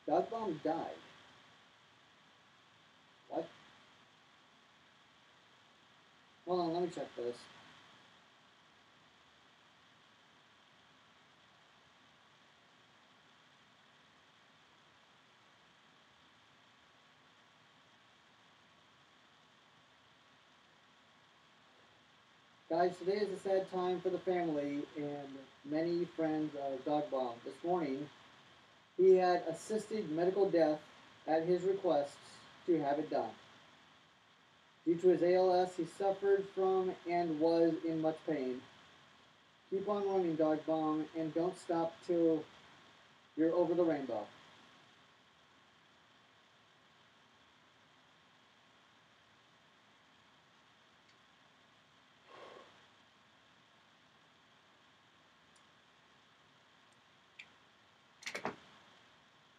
Dog Bomb died. What? Hold on, let me check this. Guys, today is a sad time for the family and many friends of Dog Bomb. This morning, he had assisted medical death at his request to have it done. Due to his ALS, he suffered from and was in much pain. Keep on running, Dog Bomb, and don't stop till you're over the rainbow.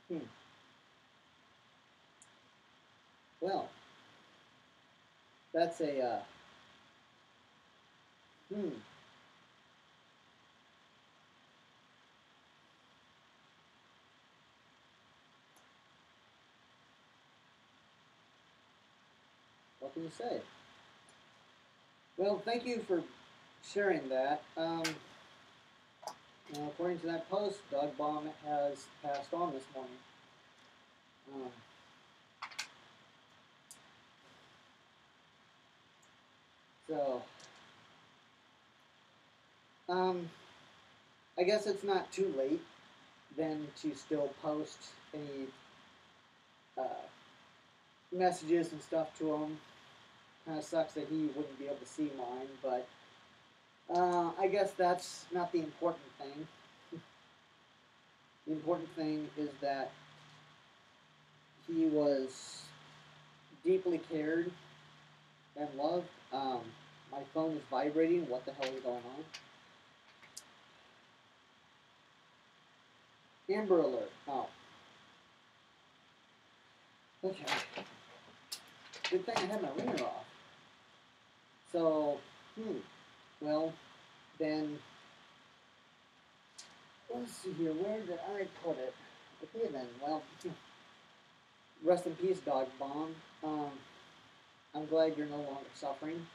Hmm. Well, that's a hmm. What can you say? Well, thank you for sharing that. According to that post, Dog Bomb has passed on this morning. Um, so, I guess it's not too late then to still post any uh, messages and stuff to him. Kind of sucks that he wouldn't be able to see mine, but I guess that's not the important thing. The important thing is that he was deeply cared and loved. My phone is vibrating. What the hell is going on? Amber Alert. Oh. Okay. Good thing I had my ringer off. So, well, then, let's see here. Where did I put it? Okay, then, well, rest in peace, Dog Bomb. I'm glad you're no longer suffering.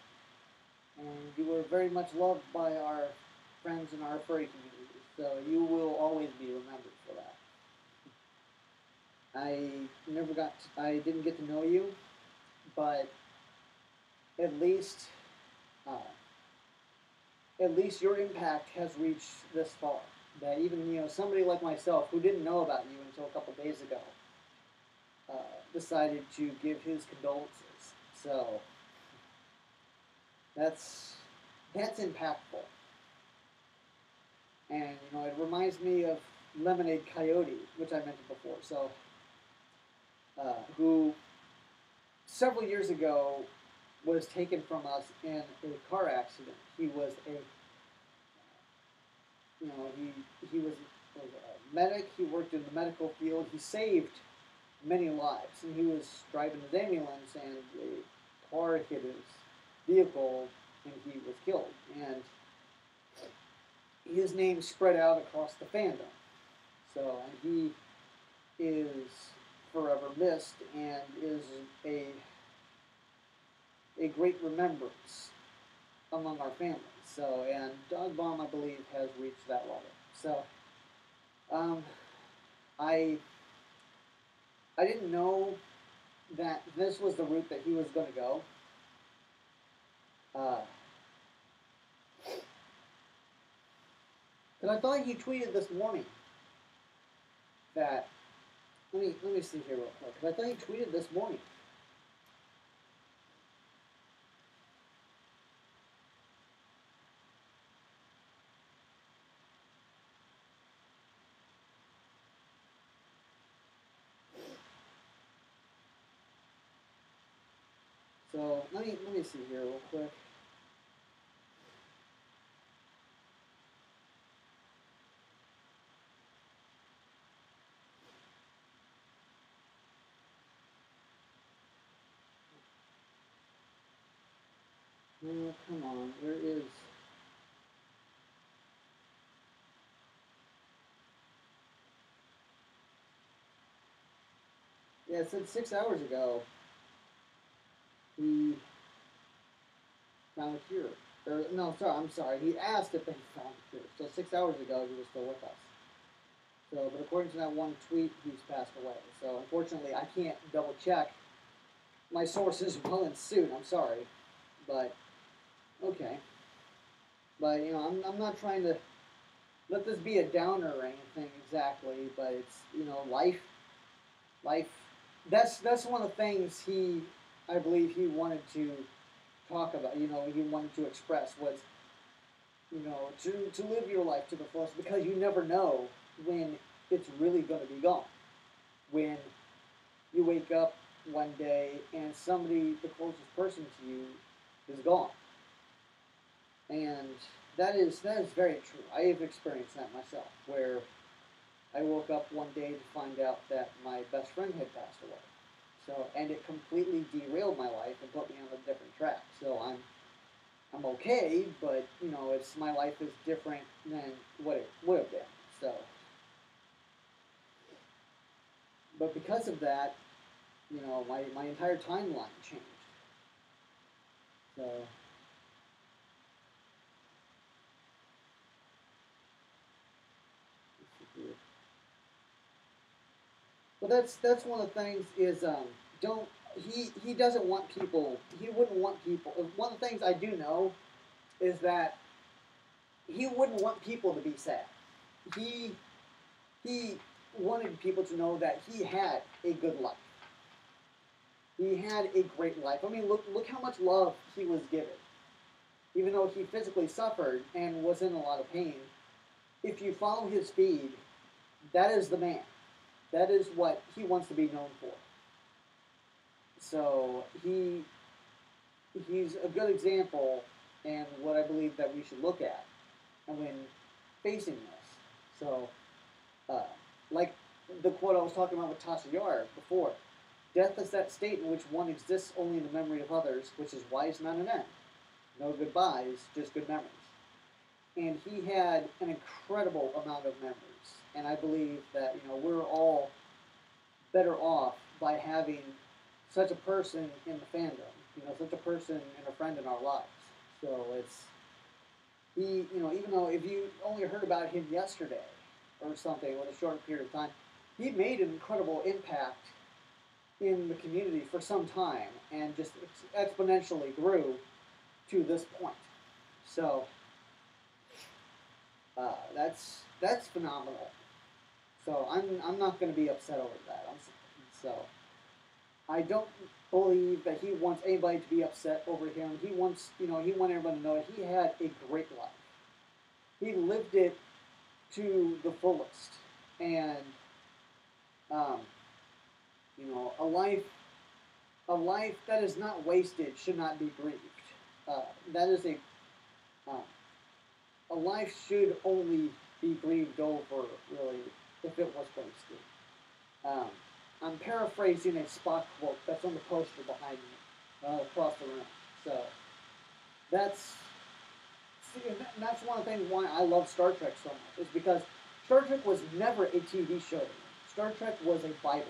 And you were very much loved by our friends in our furry community. So you will always be remembered for that. I didn't get to know you, but at least, uh, at least your impact has reached this far. That even somebody like myself who didn't know about you until a couple days ago uh, decided to give his condolences. So that's impactful, and it reminds me of Lemonade Coyote, which I mentioned before. So who several years ago was taken from us in a car accident. He was He was a medic. He worked in the medical field. He saved many lives, and he was driving his ambulance, and a car hit his vehicle, and he was killed. And his name spread out across the fandom. So, and he is forever missed, and is a a great remembrance among our families. So, and Dog Bomb, I believe, has reached that level. So, um, I I didn't know that this was the route that he was going to go. Uh, and I thought he tweeted this morning that let me see here real quick. 'Cause I thought he tweeted this morning. So let me see here real quick. Oh, come on, where is? Yeah, it said 6 hours ago he found a cure. Or, no, sorry, I'm sorry. He asked if they found a cure. So 6 hours ago he was still with us. So, but according to that one tweet, he's passed away. So unfortunately, I can't double check my sources well and soon. I'm sorry, but okay. But I'm not trying to let this be a downer or anything exactly. But it's life. That's one of the things I believe he wanted to talk about. He wanted to express was to live your life to the fullest because you never know when it's really going to be gone. When you wake up one day and somebody, the closest person to you, is gone. And that is very true. I have experienced that myself, where I woke up one day to find out that my best friend had passed away. So, and it completely derailed my life and put me on a different track. So I'm okay, but it's my life is different than what it would have been. So, but because of that, my entire timeline changed. So, but that's one of the things is don't he doesn't want people. He wouldn't want people. One of the things I do know is that he wouldn't want people to be sad. He he wanted people to know that he had a good life. He had a great life. I mean, look how much love he was given. Even though he physically suffered and was in a lot of pain, if you follow his feed, that is the man. That is what he wants to be known for. So he's a good example and what I believe that we should look at and when facing this. So, uh, like the quote I was talking about with Tasha Yar before, death is that state in which one exists only in the memory of others, which is wise not an end. No goodbyes, just good memories. And he had an incredible amount of memories. And I believe that we're all better off by having such a person in the fandom, such a person and a friend in our lives. So it's even though if you only heard about him yesterday or something with a short period of time, he made an incredible impact in the community for some time and just exponentially grew to this point. So that's phenomenal. So I'm not going to be upset over that. So I don't believe that he wants anybody to be upset over him. He wants he wanted everyone to know that he had a great life. He lived it to the fullest, and um, a life that is not wasted should not be grieved. That is uh, a life should only be grieved over, really, if it was wasted. Um, I'm paraphrasing a Spock quote that's on the poster behind me, across the room. So that's see, and that's one of the things why I love Star Trek so much is because Star Trek was never a TV show to me. Star Trek was a Bible.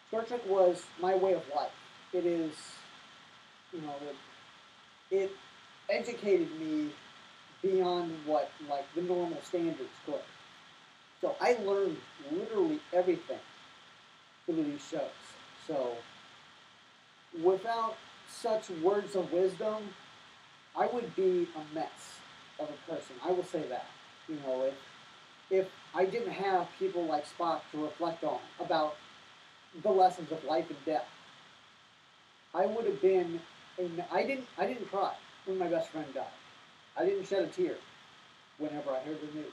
Star Trek was my way of life. It is, it educated me beyond what like the normal standards could. So I learned literally everything through these shows. So without such words of wisdom, I would be a mess of a person. I will say that. If I didn't have people like Spock to reflect on about the lessons of life and death, I would have been. I didn't cry when my best friend died. I didn't shed a tear whenever I heard the news.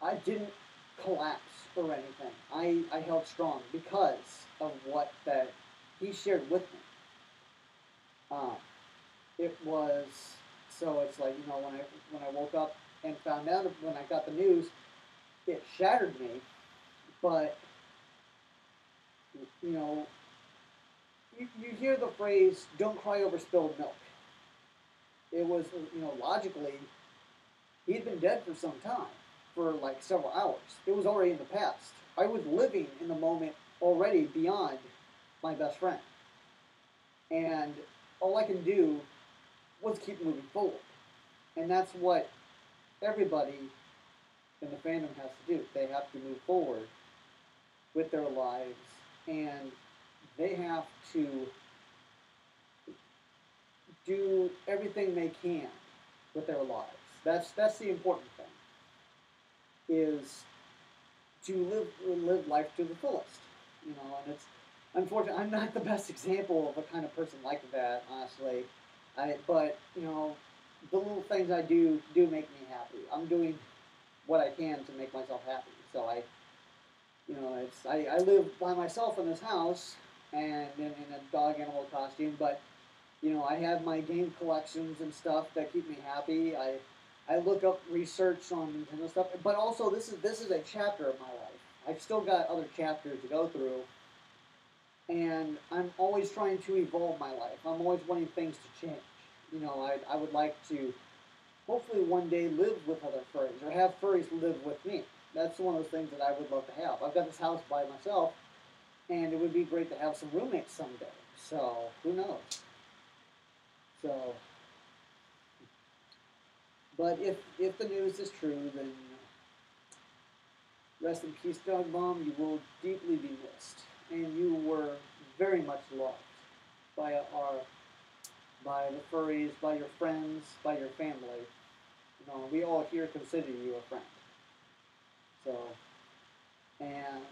I didn't collapse or anything. I held strong because of what that he shared with me. Um, it was so it's like when I woke up and found out when I got the news, it shattered me. But you know, you hear the phrase "don't cry over spilled milk." It was logically he'd been dead for some time, for like several hours. It was already in the past. I was living in the moment already beyond my best friend, and all I can do was keep moving forward, and that's what everybody in the fandom has to do. They have to move forward with their lives, and they have to do everything they can with their lives. That's the important thing. Is to live life to the fullest. And it's unfortunate. I'm not the best example of a kind of person like that, honestly. But the little things I do make me happy. I'm doing what I can to make myself happy. So I live by myself in this house and in a dog animal costume, but I have my game collections and stuff that keep me happy. I look up research on Nintendo stuff, but also this is a chapter of my life. I've still got other chapters to go through, and I'm always trying to evolve my life. I'm always wanting things to change. I would like to hopefully one day live with other furries or have furries live with me. That's one of those things that I would love to have. I've got this house by myself, and it would be great to have some roommates someday. So who knows? So, but if the news is true, then rest in peace, Dog Mom. You will deeply be missed, and you were very much loved by by the furries, by your friends, by your family. We all here consider you a friend. So, and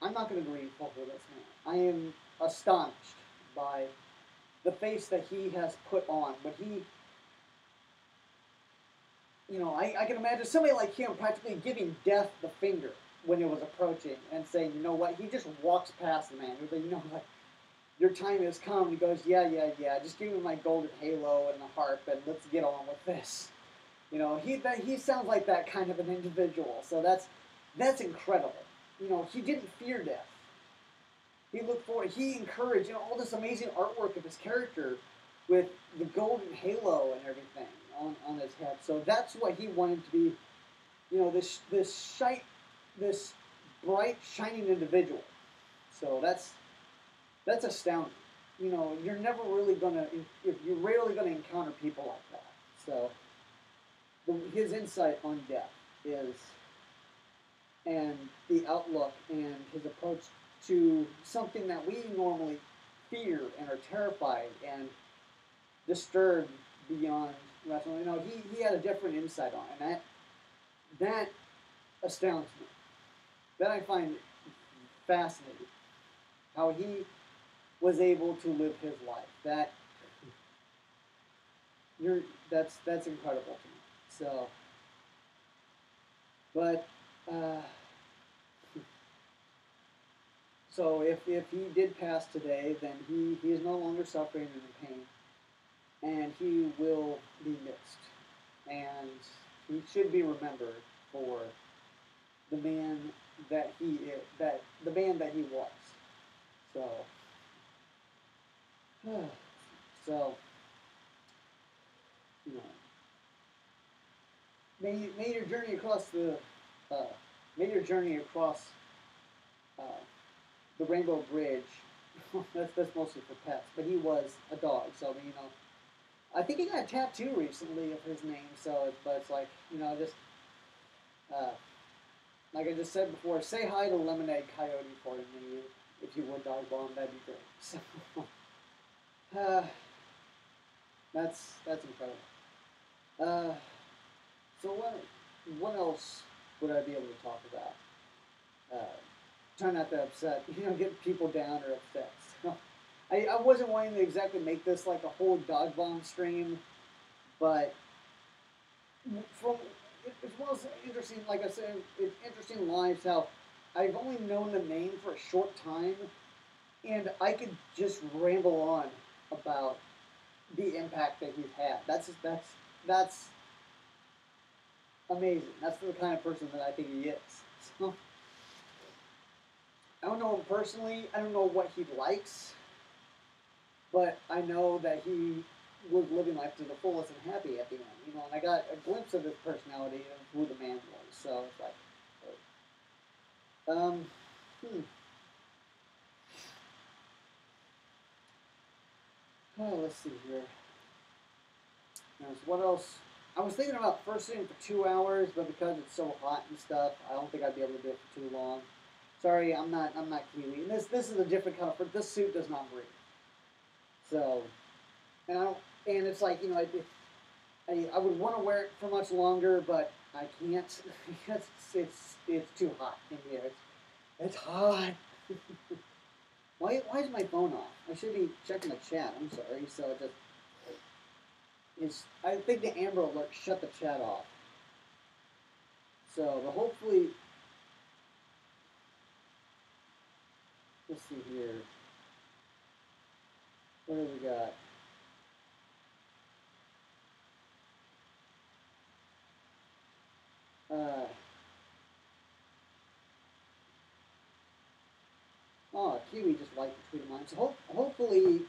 I'm not going to grieve over this man. I am astonished by the face that he has put on. But I can imagine somebody like him practically giving death the finger when it was approaching and saying, you know what, he just walks past the man. Like, your time has come. He goes, yeah, just give me my golden halo and the harp and let's get on with this. He sounds like that kind of an individual. So that's incredible. He didn't fear death. He looked forward. He encouraged all this amazing artwork of his character with the golden halo and everything on his head. So that's what he wanted to be. This bright shining individual. So that's astounding. You're never really you're rarely gonna encounter people like that. So his insight on death is, and the outlook and his approach to something that we normally fear and are terrified and disturbed beyond rational. He had a different insight on it, and that astounds me. That I find fascinating. How he was able to live his life. That's incredible to me. So, but so if he did pass today, then he is no longer suffering and in pain, and he will be missed, and he should be remembered for the man that he is, that the man that he was. So, so you know, may your journey across uh, may your journey across uh, the Rainbow Bridge. That's mostly for pets, but he was a dog, so I mean, I think he got a tattoo recently of his name. So, but it's like just uh, like I just said before, say hi to Lemonade Coyote for me, if you would, Dog Bomb. That'd be great. So, that's incredible. Uh, so what else would I be able to talk about? Uh, Try not to upset, get people down or upset. So, I wasn't wanting to exactly make this like a whole Dog Bomb stream, but from it's one of those interesting, like I said, it's interesting lives how I've only known the name for a short time, and I could just ramble on about the impact that he's had. That's amazing. That's the kind of person that I think he is. So, I don't know him personally. I don't know what he likes, but I know that he was living life to the fullest and happy at the end. And I got a glimpse of his personality of who the man was. So it's like, um, hmm. Oh, let's see here. Now, so what else? I was thinking about first thing for 2 hours, but because it's so hot and stuff, I don't think I'd be able to do it for too long. Sorry, I'm not Kiwi. And this is a different kind of. This suit does not breathe. So, and I don't. And it's like I would want to wear it for much longer, but I can't because it's too hot in here. It's hot. Why is my phone off? I should be checking the chat. I'm sorry. So I think the Amber Alert shut the chat off. So, but hopefully, let's see here. What do we got? Oh, Kiwi just liked the tweet of mine. So hopefully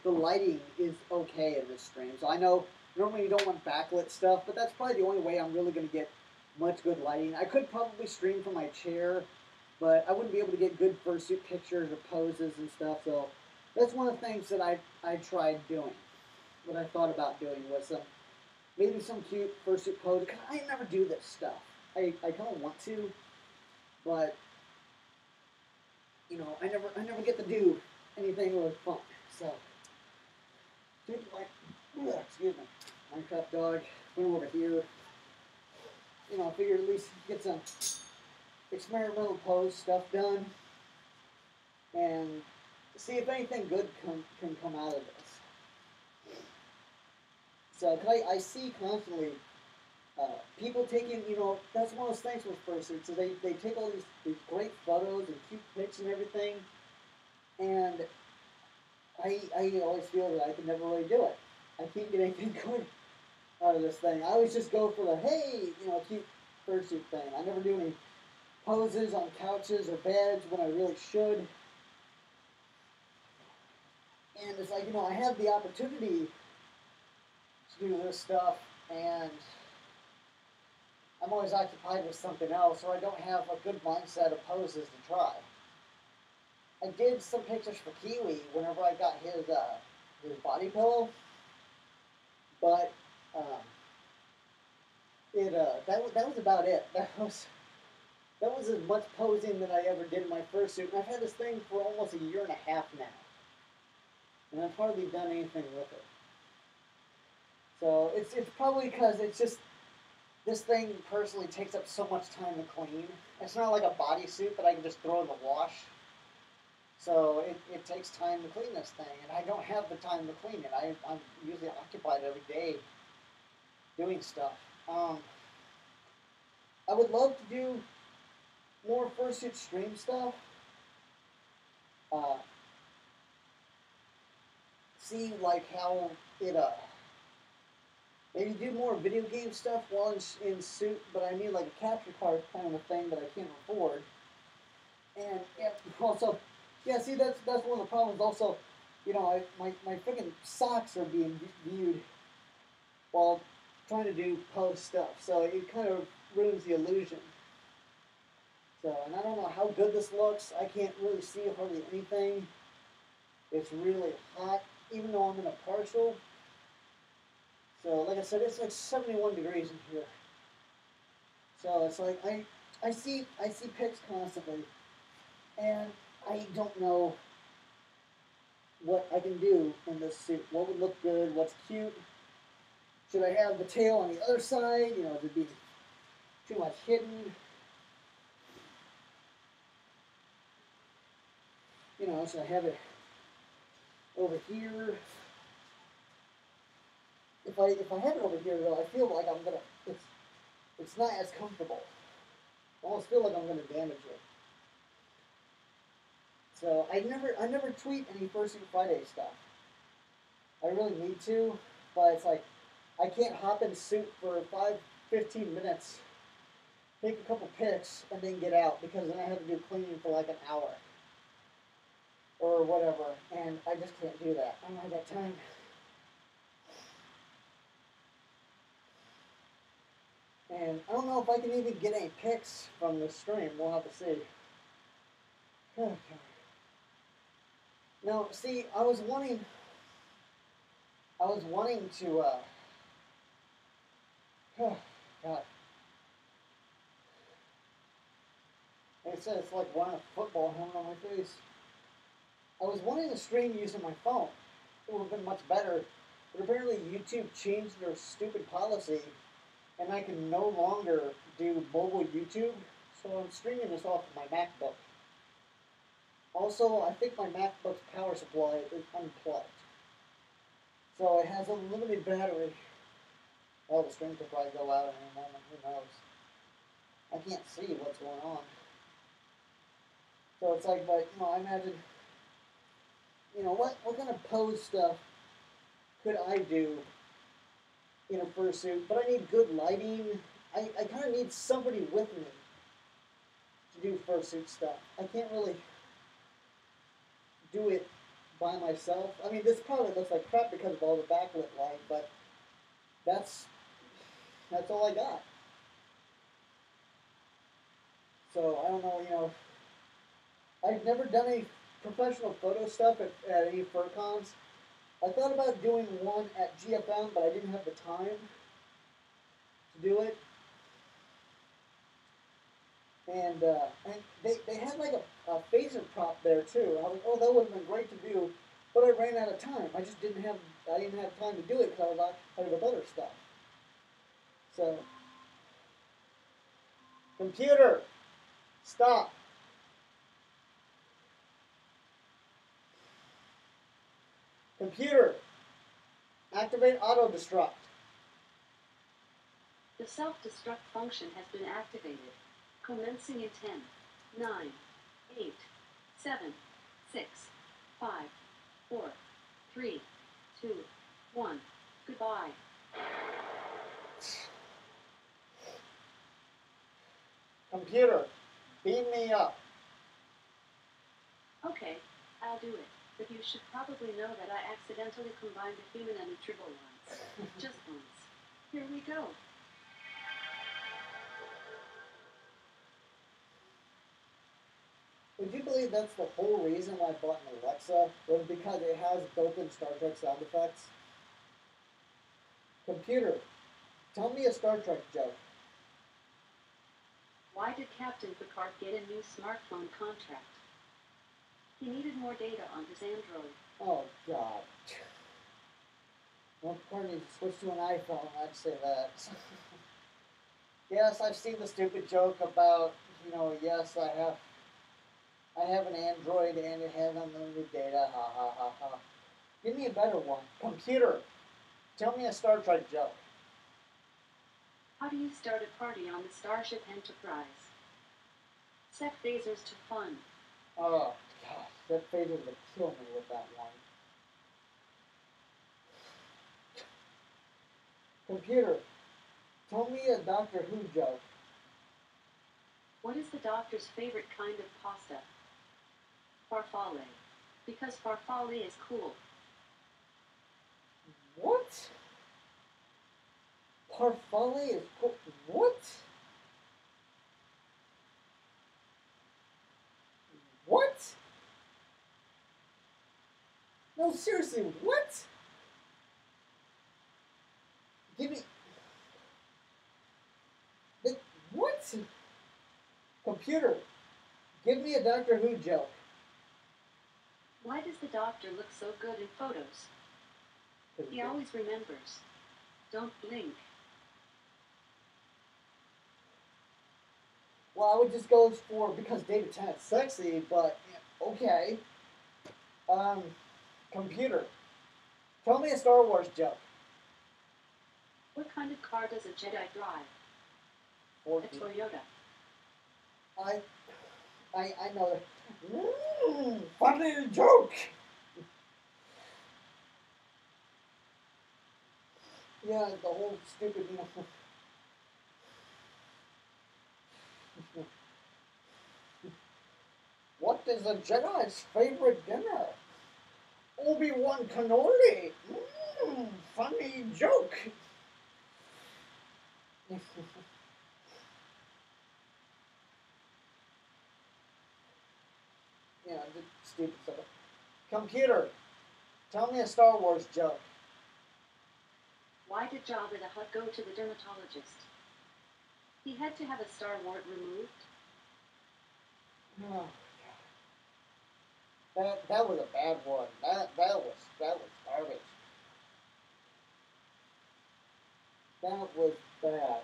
the lighting is okay in this stream. So I know normally you don't want backlit stuff, but that's probably the only way I'm really going to get much good lighting. I could probably stream from my chair, but I wouldn't be able to get good fursuit pictures or poses and stuff. So that's one of the things that I tried doing. What I thought about doing was maybe some cute fursuit pose. Because I never do this stuff. I kind of want to, but I never get to do anything really fun. So, excuse me, Minecraft dog went over here. I figured at least get some experimental pose stuff done and see if anything good can come out of this. So, I see constantly people taking, that's one of those things with fursuits. So they take all these great photos and cute pics and everything, and I always feel that I can never really do it. I can't get anything good out of this thing. I always just go for the, hey, cute fursuit thing. I never do any poses on couches or beds when I really should. And it's like, I have the opportunity to do this stuff, and I'm always occupied with something else, or I don't have a good mindset of poses to try. I did some pictures for Kiwi whenever I got his body pillow, but that was about it. That was as much posing that I ever did in my fursuit, and I've had this thing for almost a year and a half now, and I've hardly done anything with it. So it's probably because it's just. This thing personally takes up so much time to clean. It's not like a bodysuit that I can just throw in the wash. So it takes time to clean this thing, and I don't have the time to clean it. I'm usually occupied every day doing stuff. I would love to do more fursuit stream stuff. See like how it Maybe do more video game stuff while in suit, but I need like a capture card kind of a thing that I can't afford. And yeah, also, yeah, see, that's one of the problems. Also, you know, my freaking socks are being viewed while trying to do post stuff, so it kind of ruins the illusion. So, and I don't know how good this looks. I can't really see hardly anything. It's really hot, even though I'm in a partial. So, like I said, it's like 71 degrees in here. So it's like I see pics constantly, and I don't know what I can do in this suit. What would look good? What's cute? Should I have the tail on the other side? You know, would it be too much hidden? You know, should I have it over here? If I have it over here though, I feel like I'm gonna it's not as comfortable. I almost feel like I'm gonna damage it. So I never tweet any Fursuit Friday stuff. I really need to, but it's like I can't hop in suit for 15 minutes, take a couple pics, and then get out because then I have to do cleaning for like an hour or whatever, and I just can't do that. I don't have that time. And I don't know if I can even get any pics from the stream. We'll have to see. Okay. Now, see, I was wanting to, oh, God. Like I said, it's like wearing a football helmet on my face. I was wanting to stream using my phone. It would have been much better. But apparently YouTube changed their stupid policy, and I can no longer do mobile YouTube. So I'm streaming this off of my MacBook. Also, I think my MacBook's power supply is unplugged. So it has a limited battery. Oh, the stream could probably go out in a moment. Who knows? I can't see what's going on. So it's like, but, you know, I imagine, you know, what kind of pose stuff could I do in a fursuit? But I need good lighting. I kind of need somebody with me to do fursuit stuff. I can't really do it by myself. I mean, this probably looks like crap because of all the backlit light, but that's all I got. So I don't know, you know, I've never done any professional photo stuff at any FurCons. I thought about doing one at GFM, but I didn't have the time to do it. And they had like a phaser prop there too. I was like, oh, that would have been great to do, but I ran out of time. I didn't have time to do it because I was occupied with other stuff. So, computer, stop. Computer, activate auto destruct. The self-destruct function has been activated. Commencing in 10, 9, 8, 7, 6, 5, 4, 3, 2, 1. Goodbye. Computer, beam me up. Okay, I'll do it. But you should probably know that I accidentally combined a human and a tribble once. Just once. Here we go. Would you believe that's the whole reason why I bought an Alexa? Was because it has built-in Star Trek sound effects? Computer, tell me a Star Trek joke. Why did Captain Picard get a new smartphone contract? He needed more data on his Android. Oh, God. Well, Picard needs to switch to an iPhone, I'd say that. Yes, I've seen the stupid joke about, you know, yes, I have an Android and it has unlimited data, ha ha ha ha. Give me a better one. Computer, tell me a Star Trek joke. How do you start a party on the Starship Enterprise? Set phasers to fun. Oh, God, that phaser would kill me with that one. Computer, tell me a Doctor Who joke. What is the doctor's favorite kind of pasta? Farfalle. Because farfalle is cool. What? Parfalle is what? What? No, seriously, what? Give me. What? Computer, give me a Doctor Who joke. Why does the doctor look so good in photos? He always remembers. Don't blink. Well, I would just go for because David Tennant's sexy, but yeah, okay. Computer, tell me a Star Wars joke. What kind of car does a Jedi drive? A 40. Toyota. I know that. Funny joke. Yeah, the whole stupid, What is a Jedi's favorite dinner? Obi-Wan cannoli. Funny joke. Yeah, just stupid stuff. Computer, tell me a Star Wars joke. Why did Jabba the Hutt go to the dermatologist? He had to have a star wart removed. Oh, God. That was a bad one. That was garbage. That was bad.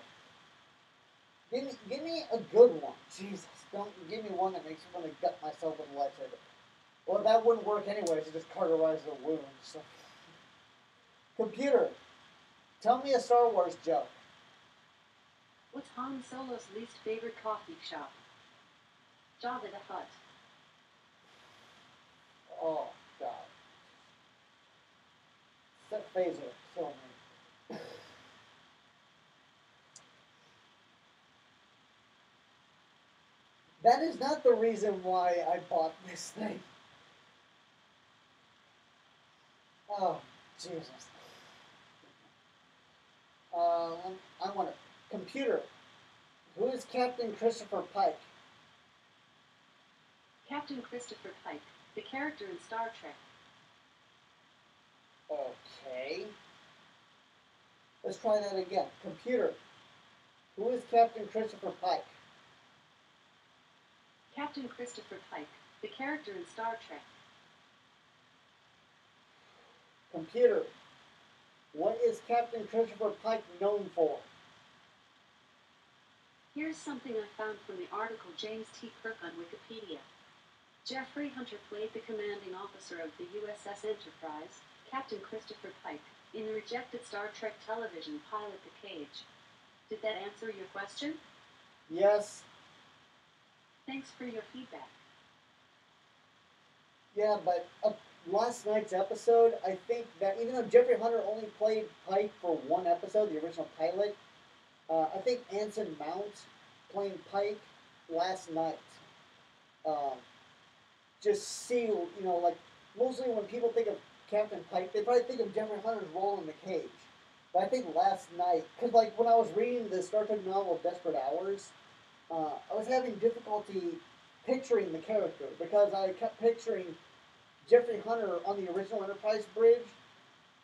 Give me a good one. Jesus, don't give me one that makes me want to gut myself with a lightsaber. Well, that wouldn't work anyways. It just cauterizes the wound. So. Computer, tell me a Star Wars joke. What's Han Solo's least favorite coffee shop? Jabba the Hutt. Oh, God. Set phaser. So many. That is not the reason why I bought this thing. Oh, Jesus. I want a computer. Who is Captain Christopher Pike? Captain Christopher Pike, the character in Star Trek. Okay. Let's try that again. Computer. Who is Captain Christopher Pike? Captain Christopher Pike, the character in Star Trek. Computer. What is Captain Christopher Pike known for? Here's something I found from the article James T. Kirk on Wikipedia. Jeffrey Hunter played the commanding officer of the USS Enterprise, Captain Christopher Pike, in the rejected Star Trek television pilot The Cage. Did that answer your question? Yes. Thanks for your feedback. Yeah, but last night's episode, I think that even though Jeffrey Hunter only played Pike for one episode, the original pilot, I think Anson Mount playing Pike last night just sealed, like mostly when people think of Captain Pike, they probably think of Jeffrey Hunter's role in The Cage. But I think last night, because like when I was reading the Star Trek novel Desperate Hours, I was having difficulty picturing the character because I kept picturing Jeffrey Hunter on the original Enterprise bridge,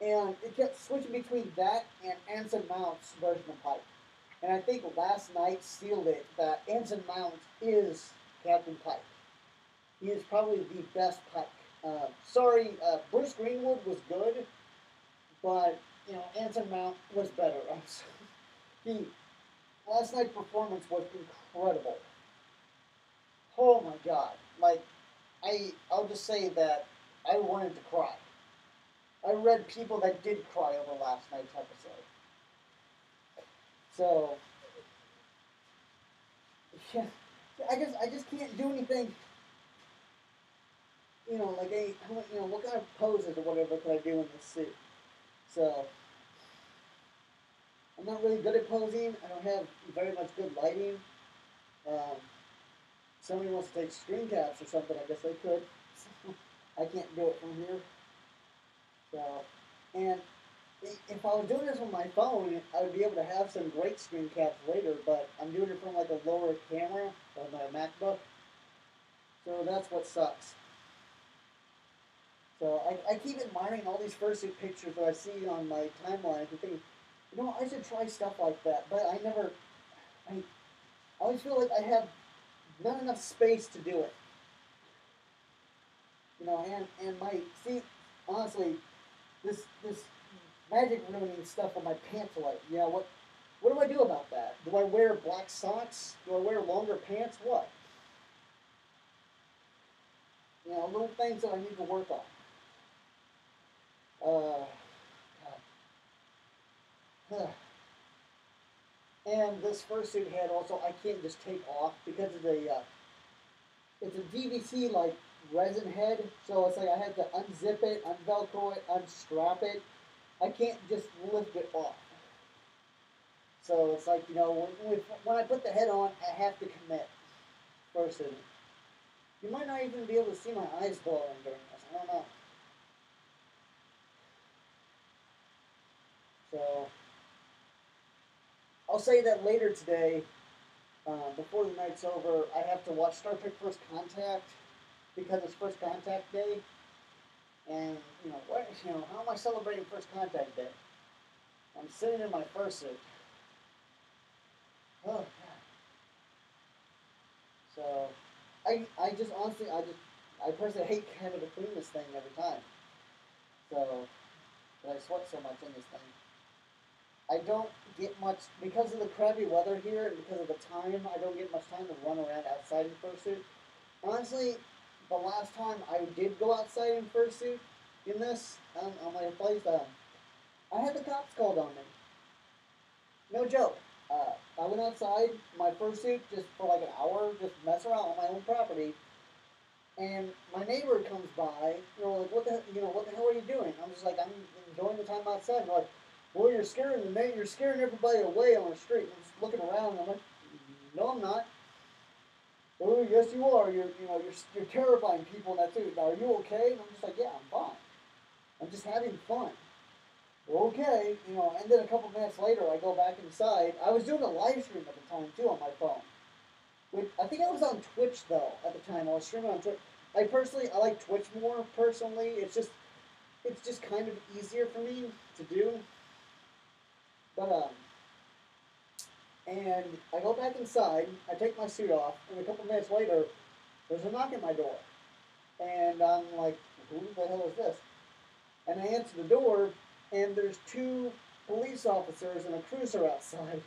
and it kept switching between that and Anson Mount's version of Pike. And I think last night sealed it that Anson Mount is Captain Pike. He is probably the best Pike. Bruce Greenwood was good, but Anson Mount was better. Last night's performance was incredible. Oh my God! Like, I'll just say that I wanted to cry. I read people that did cry over last night's episode. So, yeah, I just can't do anything. What kind of poses or whatever can I do in this suit? So, I'm not really good at posing. I don't have very much good lighting. Somebody wants to take screen caps or something, I guess they could. I can't do it from here. So, and if I was doing this on my phone, I would be able to have some great screen caps later, but I'm doing it from like a lower camera on my MacBook. So that's what sucks. So I keep admiring all these fursuit pictures that I see on my timeline and thinking, you know, I should try stuff like that, but I always feel like I have not enough space to do it. You know, see, honestly, this magic ruining stuff on my pants leg. You know, what do I do about that? Do I wear black socks? Do I wear longer pants? What? You know, little things that I need to work on. God. And this fursuit head also I can't just take off because of it's a DVC like resin head, so it's like I have to unzip it, unvelcro it, unstrap it. I can't just lift it off. So it's like, you know, when I put the head on, I have to commit first. You might not even be able to see my eyes glowing during this. I don't know. So I'll say that later today, before the night's over, I have to watch Star Trek First Contact because it's First Contact Day. And how am I celebrating First Contact Day? I'm sitting in my fursuit. Oh God. So I just honestly I personally hate having to clean this thing every time. So but I sweat so much in this thing. I don't get much because of the crappy weather here and because of the time. I don't get much time to run around outside in fursuit. Honestly, the last time I did go outside in fursuit in this on my place, I had the cops called on me. No joke. I went outside my fursuit just for like an hour, just mess around on my own property, and my neighbor comes by. Like what the hell are you doing? I'm just like I'm enjoying the time outside. And they're like, well, you're scaring everybody away on the street. I'm just looking around, and I'm like, no, I'm not. Oh, yes, you are. You're terrifying people in that too. Now, are you okay? And I'm just like, yeah, I'm fine. I'm just having fun. Okay, and then a couple minutes later, I go back inside. I was doing a live stream at the time too on my phone. I think I was on Twitch though at the time. I was streaming on Twitch. I like Twitch more personally. It's just kind of easier for me to do. But and I go back inside. I take my suit off, and a couple minutes later, there's a knock at my door, and I'm like, who the hell is this? And I answer the door, and there's two police officers and a cruiser outside.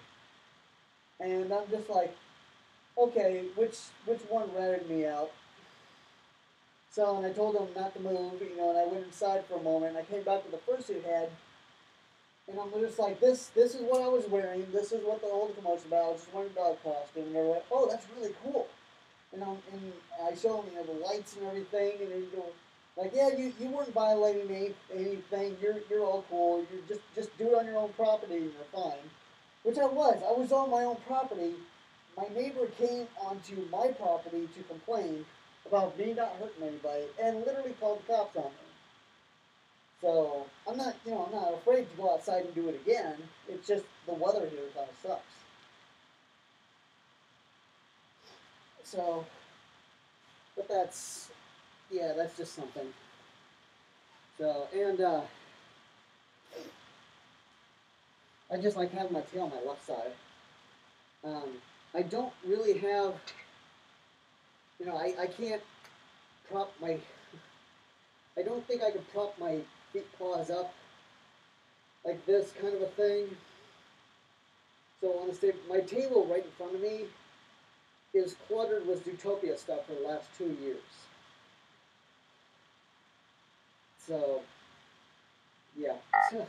And I'm just like, okay, which one ratted me out? So, and I told them not to move, and I went inside for a moment. I came back with the fursuit head, and I'm just like, this is what I was wearing. This is what the whole commotion about. I was just wearing a dog costume. And they're like, oh, that's really cool. And I show them, the lights and everything, and they go, like, yeah, you weren't violating anything. You're all cool. You just do it on your own property and you're fine. Which I was. I was on my own property. My neighbor came onto my property to complain about me not hurting anybody and literally called the cops on me. So I'm not afraid to go outside and do it again. It's just the weather here kind of sucks. So, but that's just something. So, and I just like having my tail on my left side. I don't really have, I can't prop my, I don't think I can prop my feet paws up like this kind of a thing. So on my table right in front of me is cluttered with Zootopia stuff for the last 2 years. So, yeah. So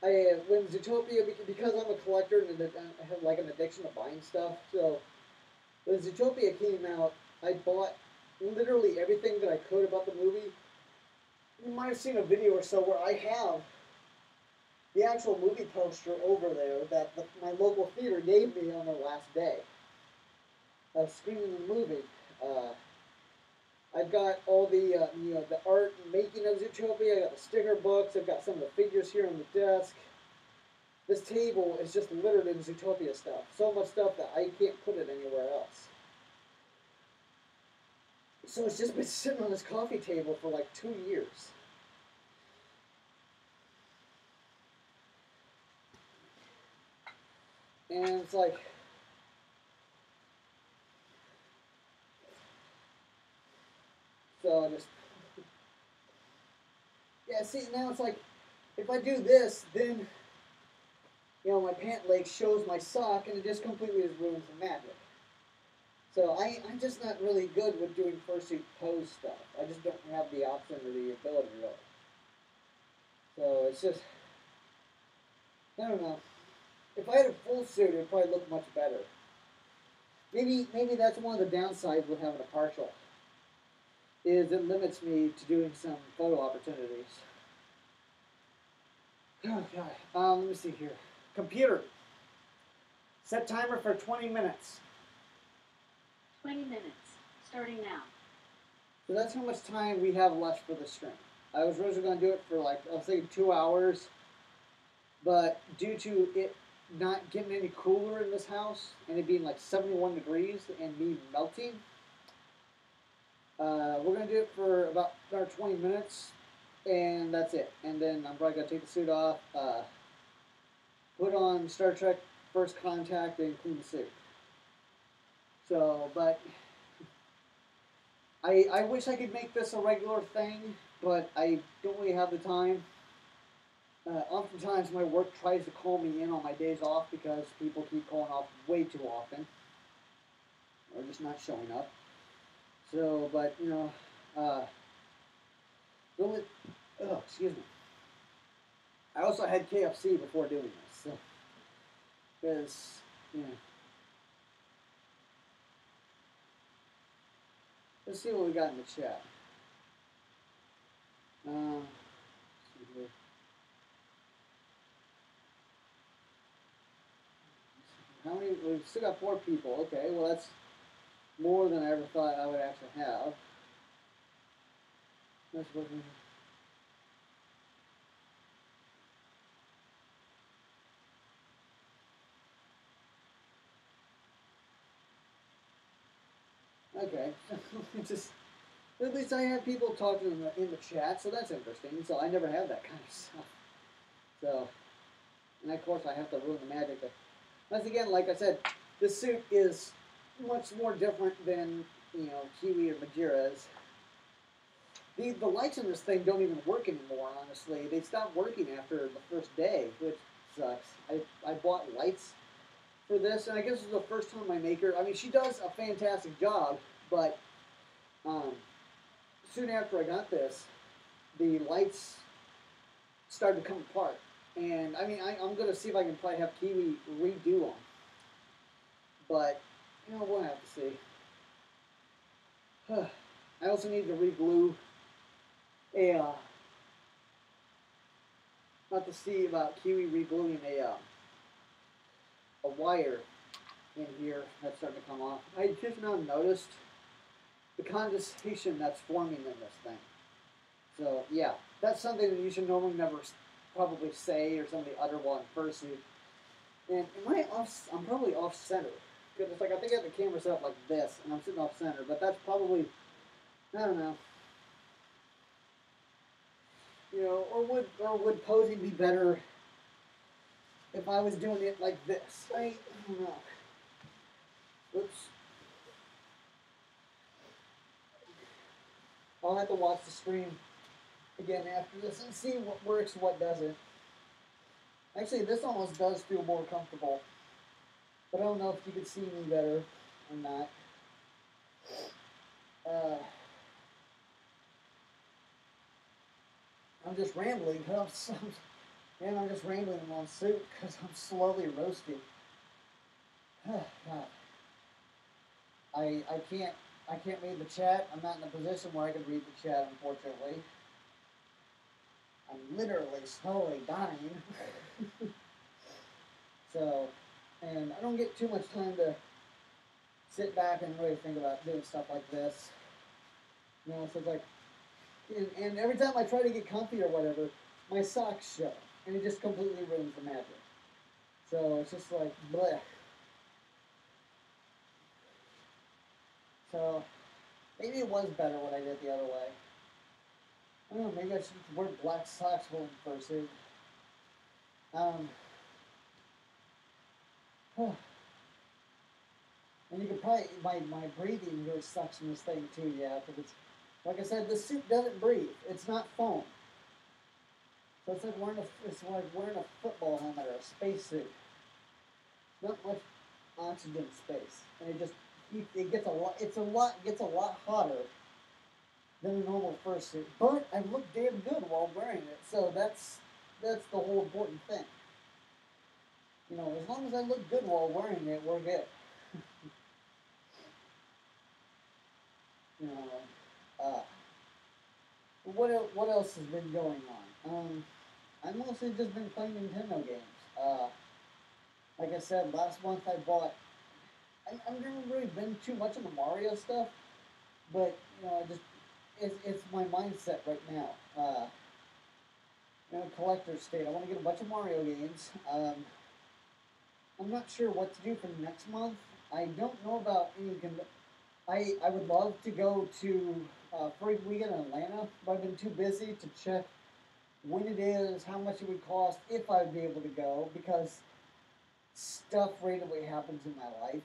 when Zootopia, because I'm a collector and I have like an addiction to buying stuff, so when Zootopia came out, I bought literally everything that I could about the movie. You might have seen a video or so where I have the actual movie poster over there that my local theater gave me on their last day of screening the movie. Uh, I've got all the the art and making of Zootopia. I got the sticker books. I've got some of the figures here on the desk. This table is just littered in Zootopia stuff. So much stuff that I can't put it anywhere else. So it's just been sitting on this coffee table for like 2 years. And it's like, so I just, yeah, see, now it's like, if I do this, then, my pant leg shows my sock, and it just completely just ruins the magic. So I'm just not really good with doing fursuit pose stuff. I just don't have the option or the ability, really. So it's just, I don't know. If I had a full suit, it would probably look much better. Maybe that's one of the downsides with having a partial, is it limits me to doing some photo opportunities. Oh, God. Let me see here. Computer. Set timer for 20 minutes. 20 minutes. Starting now. So that's how much time we have left for the stream. I was originally going to do it for I was thinking 2 hours. But due to it not getting any cooler in this house, and it being like 71 degrees and me melting, we're going to do it for about another 20 minutes. And that's it. And then I'm probably going to take the suit off, put on Star Trek First Contact, and clean the suit. So, but I wish I could make this a regular thing, but I don't really have the time. Oftentimes my work tries to call me in on my days off because people keep calling off way too often, or just not showing up. So, but, excuse me. I also had KFC before doing this, so, because, let's see what we got in the chat. Let's see here. How many? We've still got 4 people. Okay, well that's more than I ever thought I would actually have. That's what we. Okay, just at least I have people talking in the chat, so that's interesting. So I never have that kind of stuff. So, and of course I have to ruin the magic. But once again, like I said, this suit is much more different than Kiwi or Majira's. The lights in this thing don't even work anymore. Honestly, they stopped working after the first day, which sucks. I bought lights for this, and I guess this is the first time I make her. I mean, she does a fantastic job, but soon after I got this, the lights started to come apart. And I mean, I'm going to see if I can probably have Kiwi redo them. But, we'll have to see. I also need to re-glue not to see about Kiwi re-gluing a wire in here that's starting to come off. I just now noticed the condensation that's forming in this thing. So, yeah, that's something that you should normally never probably say or somebody utter while in fursuit. And I'm probably off-center. Because it's like, I think I have the camera set up like this, and I'm sitting off-center, but that's probably, I don't know. Or would posing be better if I was doing it like this? I don't know. Oops. I'll have to watch the stream again after this and see what works and what doesn't. Actually, this almost does feel more comfortable. But I don't know if you could see me better or not. I'm just rambling. And I'm just rambling in one suit because I'm slowly roasting. God. I can't read the chat. I'm not in a position where I can read the chat, unfortunately. I'm literally slowly dying. So, and I don't get too much time to sit back and really think about doing stuff like this. You know, so it's like, and every time I try to get comfy or whatever, my socks show, and it just completely ruins the magic. So it's just like, bleh. So maybe it was better when I did it the other way. I don't know, maybe I should wear black socks when fursuit. Um, and you could probably, my breathing really sucks in this thing too, yeah, because it's, like I said, this suit doesn't breathe. It's not foam. So it's like wearing a football helmet or a spacesuit. Not much oxygen space, and it gets a lot hotter than a normal fursuit. But I look damn good while wearing it, so that's the whole important thing. You know, as long as I look good while wearing it, we're good. You know, what else has been going on? I've mostly just been playing Nintendo games. Like I said, last month I bought. I've never really been too much into Mario stuff, but you know, it's my mindset right now. In a collector's state, I want to get a bunch of Mario games. I'm not sure what to do for next month. I don't know about any. I would love to go to Free Weekend in Atlanta, but I've been too busy to check when it is, how much it would cost, if I'd be able to go, because stuff randomly happens in my life.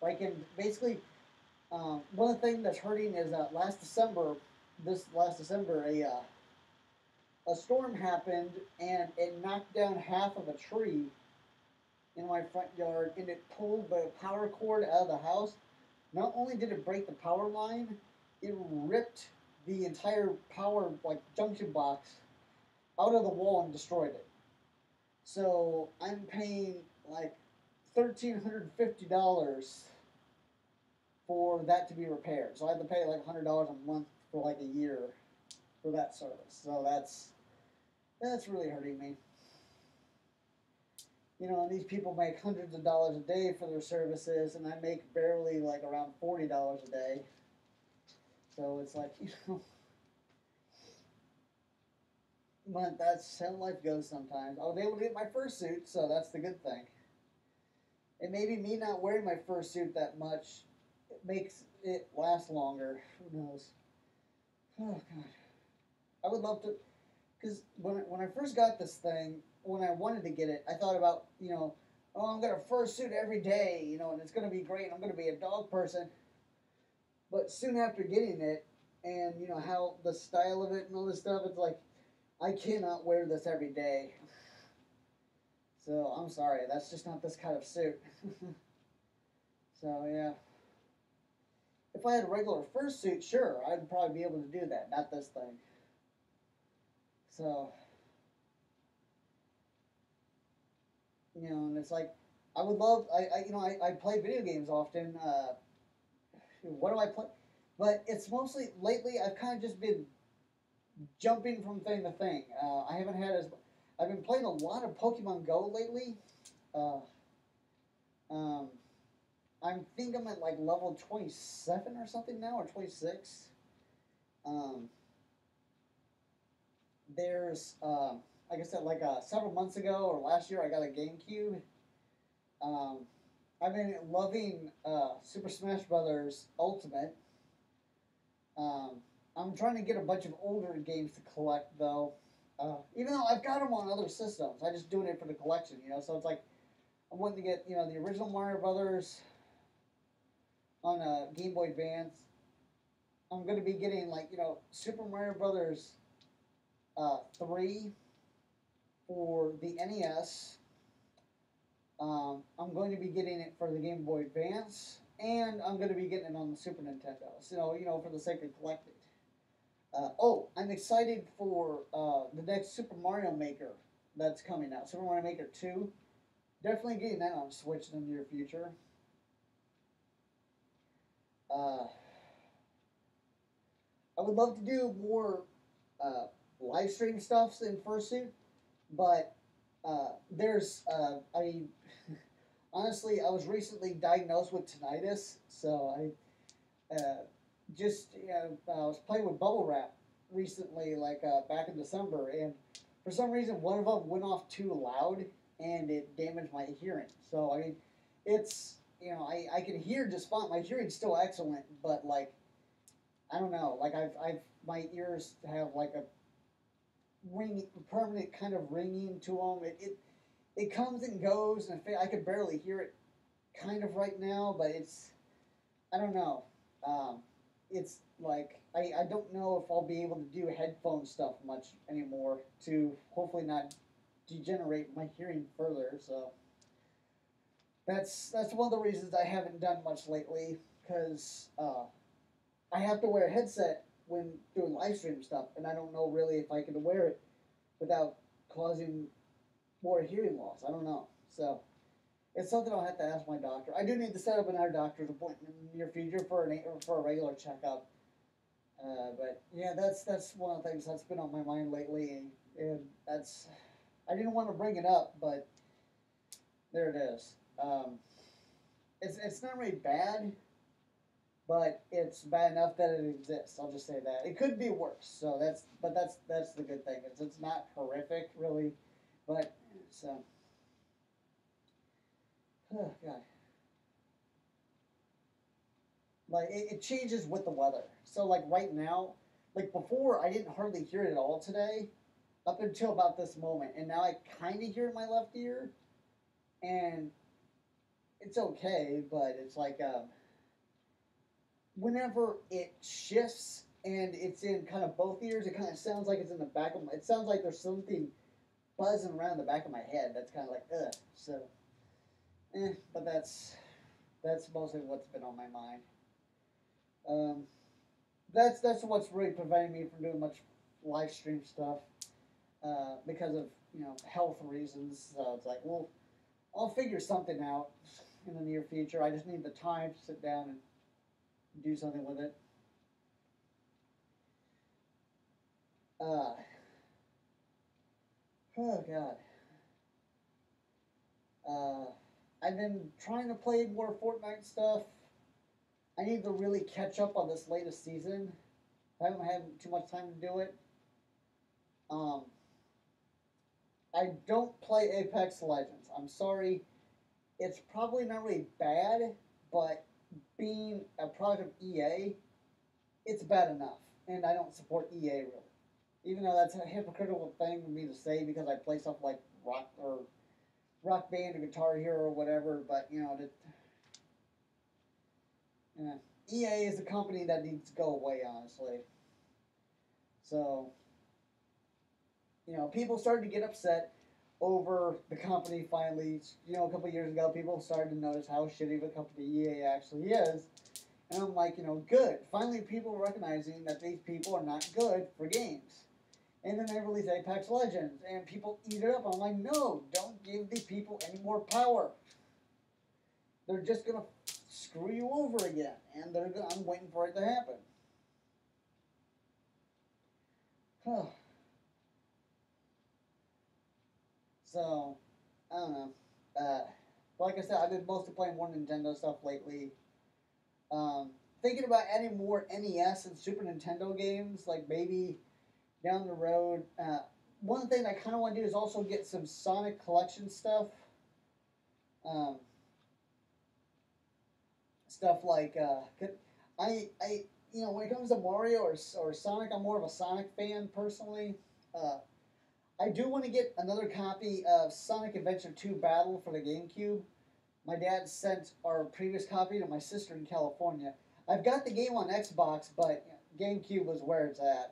Like in basically, one of the things that's hurting is that this last December, a storm happened and it knocked down half of a tree in my front yard, and it pulled the power cord out of the house. Not only did it break the power line, it ripped the entire power like junction box out of the wall and destroyed it. So I'm paying like $1,350 for that to be repaired. So I have to pay like $100 a month for like a year for that service. So that's really hurting me. You know, and these people make hundreds of dollars a day for their services, and I make barely like around $40 a day. So it's like, you know, but that's how life goes sometimes. I was able to get my fursuit, so that's the good thing. And maybe me not wearing my fursuit that much it makes it last longer. Who knows? Oh God, I would love to, because when I first got this thing, when I wanted to get it, I thought about, you know, oh, I'm gonna fursuit every day, you know, and it's gonna be great. I'm gonna be a dog person. But soon after getting it, and you know how the style of it and all this stuff, it's like I cannot wear this every day. So I'm sorry, that's just not this kind of suit. So yeah, if I had a regular fursuit, sure, I'd probably be able to do that. Not this thing. So you know, and it's like I would love. I play video games often. What do I play? But it's mostly lately. I've kind of just been jumping from thing to thing. I haven't had as. I've been playing a lot of Pokemon Go lately. Uh, um, I think I'm at like level 27 or something now, or 26. Um, there's, like I said, like several months ago or last year, I got a GameCube. Um, I've been loving Super Smash Brothers Ultimate. Um, I'm trying to get a bunch of older games to collect, though. Even though I've got them on other systems, I just doing it for the collection, you know. So it's like I wanted to get, you know, the original Mario Brothers on a Game Boy Advance. I'm going to be getting like, you know, Super Mario Brothers 3 for the NES. I'm going to be getting it for the Game Boy Advance, and I'm going to be getting it on the Super Nintendo. So, you know, for the sake of collecting. I'm excited for the next Super Mario Maker that's coming out. Super Mario Maker 2. Definitely getting that on Switch in the near future. I would love to do more live stream stuffs in fursuit, but there's honestly, I was recently diagnosed with tinnitus, so I was playing with bubble wrap recently, like back in December, and for some reason one of them went off too loud and it damaged my hearing. So I mean, it's I can hear just fine. My hearing's still excellent, but like I don't know, like I've my ears have like a ring permanent kind of ringing to them. It comes and goes, and I can barely hear it kind of right now, but I don't know. Um, it's like I don't know if I'll be able to do headphone stuff much anymore to hopefully not degenerate my hearing further. So that's one of the reasons I haven't done much lately because I have to wear a headset when doing live stream stuff, and I don't know really if I can wear it without causing more hearing loss. I don't know. So it's something I'll have to ask my doctor. I do need to set up another doctor's appointment in the near future for a regular checkup. But yeah, that's one of the things that's been on my mind lately, and that's I didn't want to bring it up, but there it is. It's not really bad, but it's bad enough that it exists. I'll just say that it could be worse. So that's the good thing. It's not horrific really, but so oh god. Like it changes with the weather. So like right now, like before, I didn't hardly hear it at all today, up until about this moment, and now I kind of hear it in my left ear, and it's okay, but it's like whenever it shifts and it's in kind of both ears, it kind of sounds like it's in the back of my. It sounds like there's something buzzing around the back of my head. That's kind of like ugh. So, but that's mostly what's been on my mind. Um, that's what's really preventing me from doing much live stream stuff because of health reasons. So it's like, well, I'll figure something out in the near future. I just need the time to sit down and do something with it. Uh, oh God. Uh, I've been trying to play more Fortnite stuff. I need to really catch up on this latest season. I haven't had too much time to do it. Um, I don't play Apex Legends. I'm sorry. It's probably not really bad, but being a product of EA, it's bad enough. And I don't support EA really. Even though that's a hypocritical thing for me to say because I play stuff like Rock Band or Guitar Hero or whatever, but EA is a company that needs to go away, honestly. So, people started to get upset over the company finally. A couple of years ago, people started to notice how shitty of a company EA actually is. And I'm like, good. Finally, people are recognizing that these people are not good for games. And then they release Apex Legends, and people eat it up. I'm like, no, don't give these people any more power. They're just going to screw you over again. And I'm waiting for it to happen. So, I don't know. Like I said, I've been mostly playing more Nintendo stuff lately. Thinking about adding more NES and Super Nintendo games, like maybe down the road. One thing I kind of want to do is also get some Sonic collection stuff. Um, Stuff like when it comes to Mario or Sonic, I'm more of a Sonic fan personally. I do want to get another copy of Sonic Adventure 2 Battle for the GameCube. My dad sent our previous copy to my sister in California. I've got the game on Xbox, but GameCube was where it's at.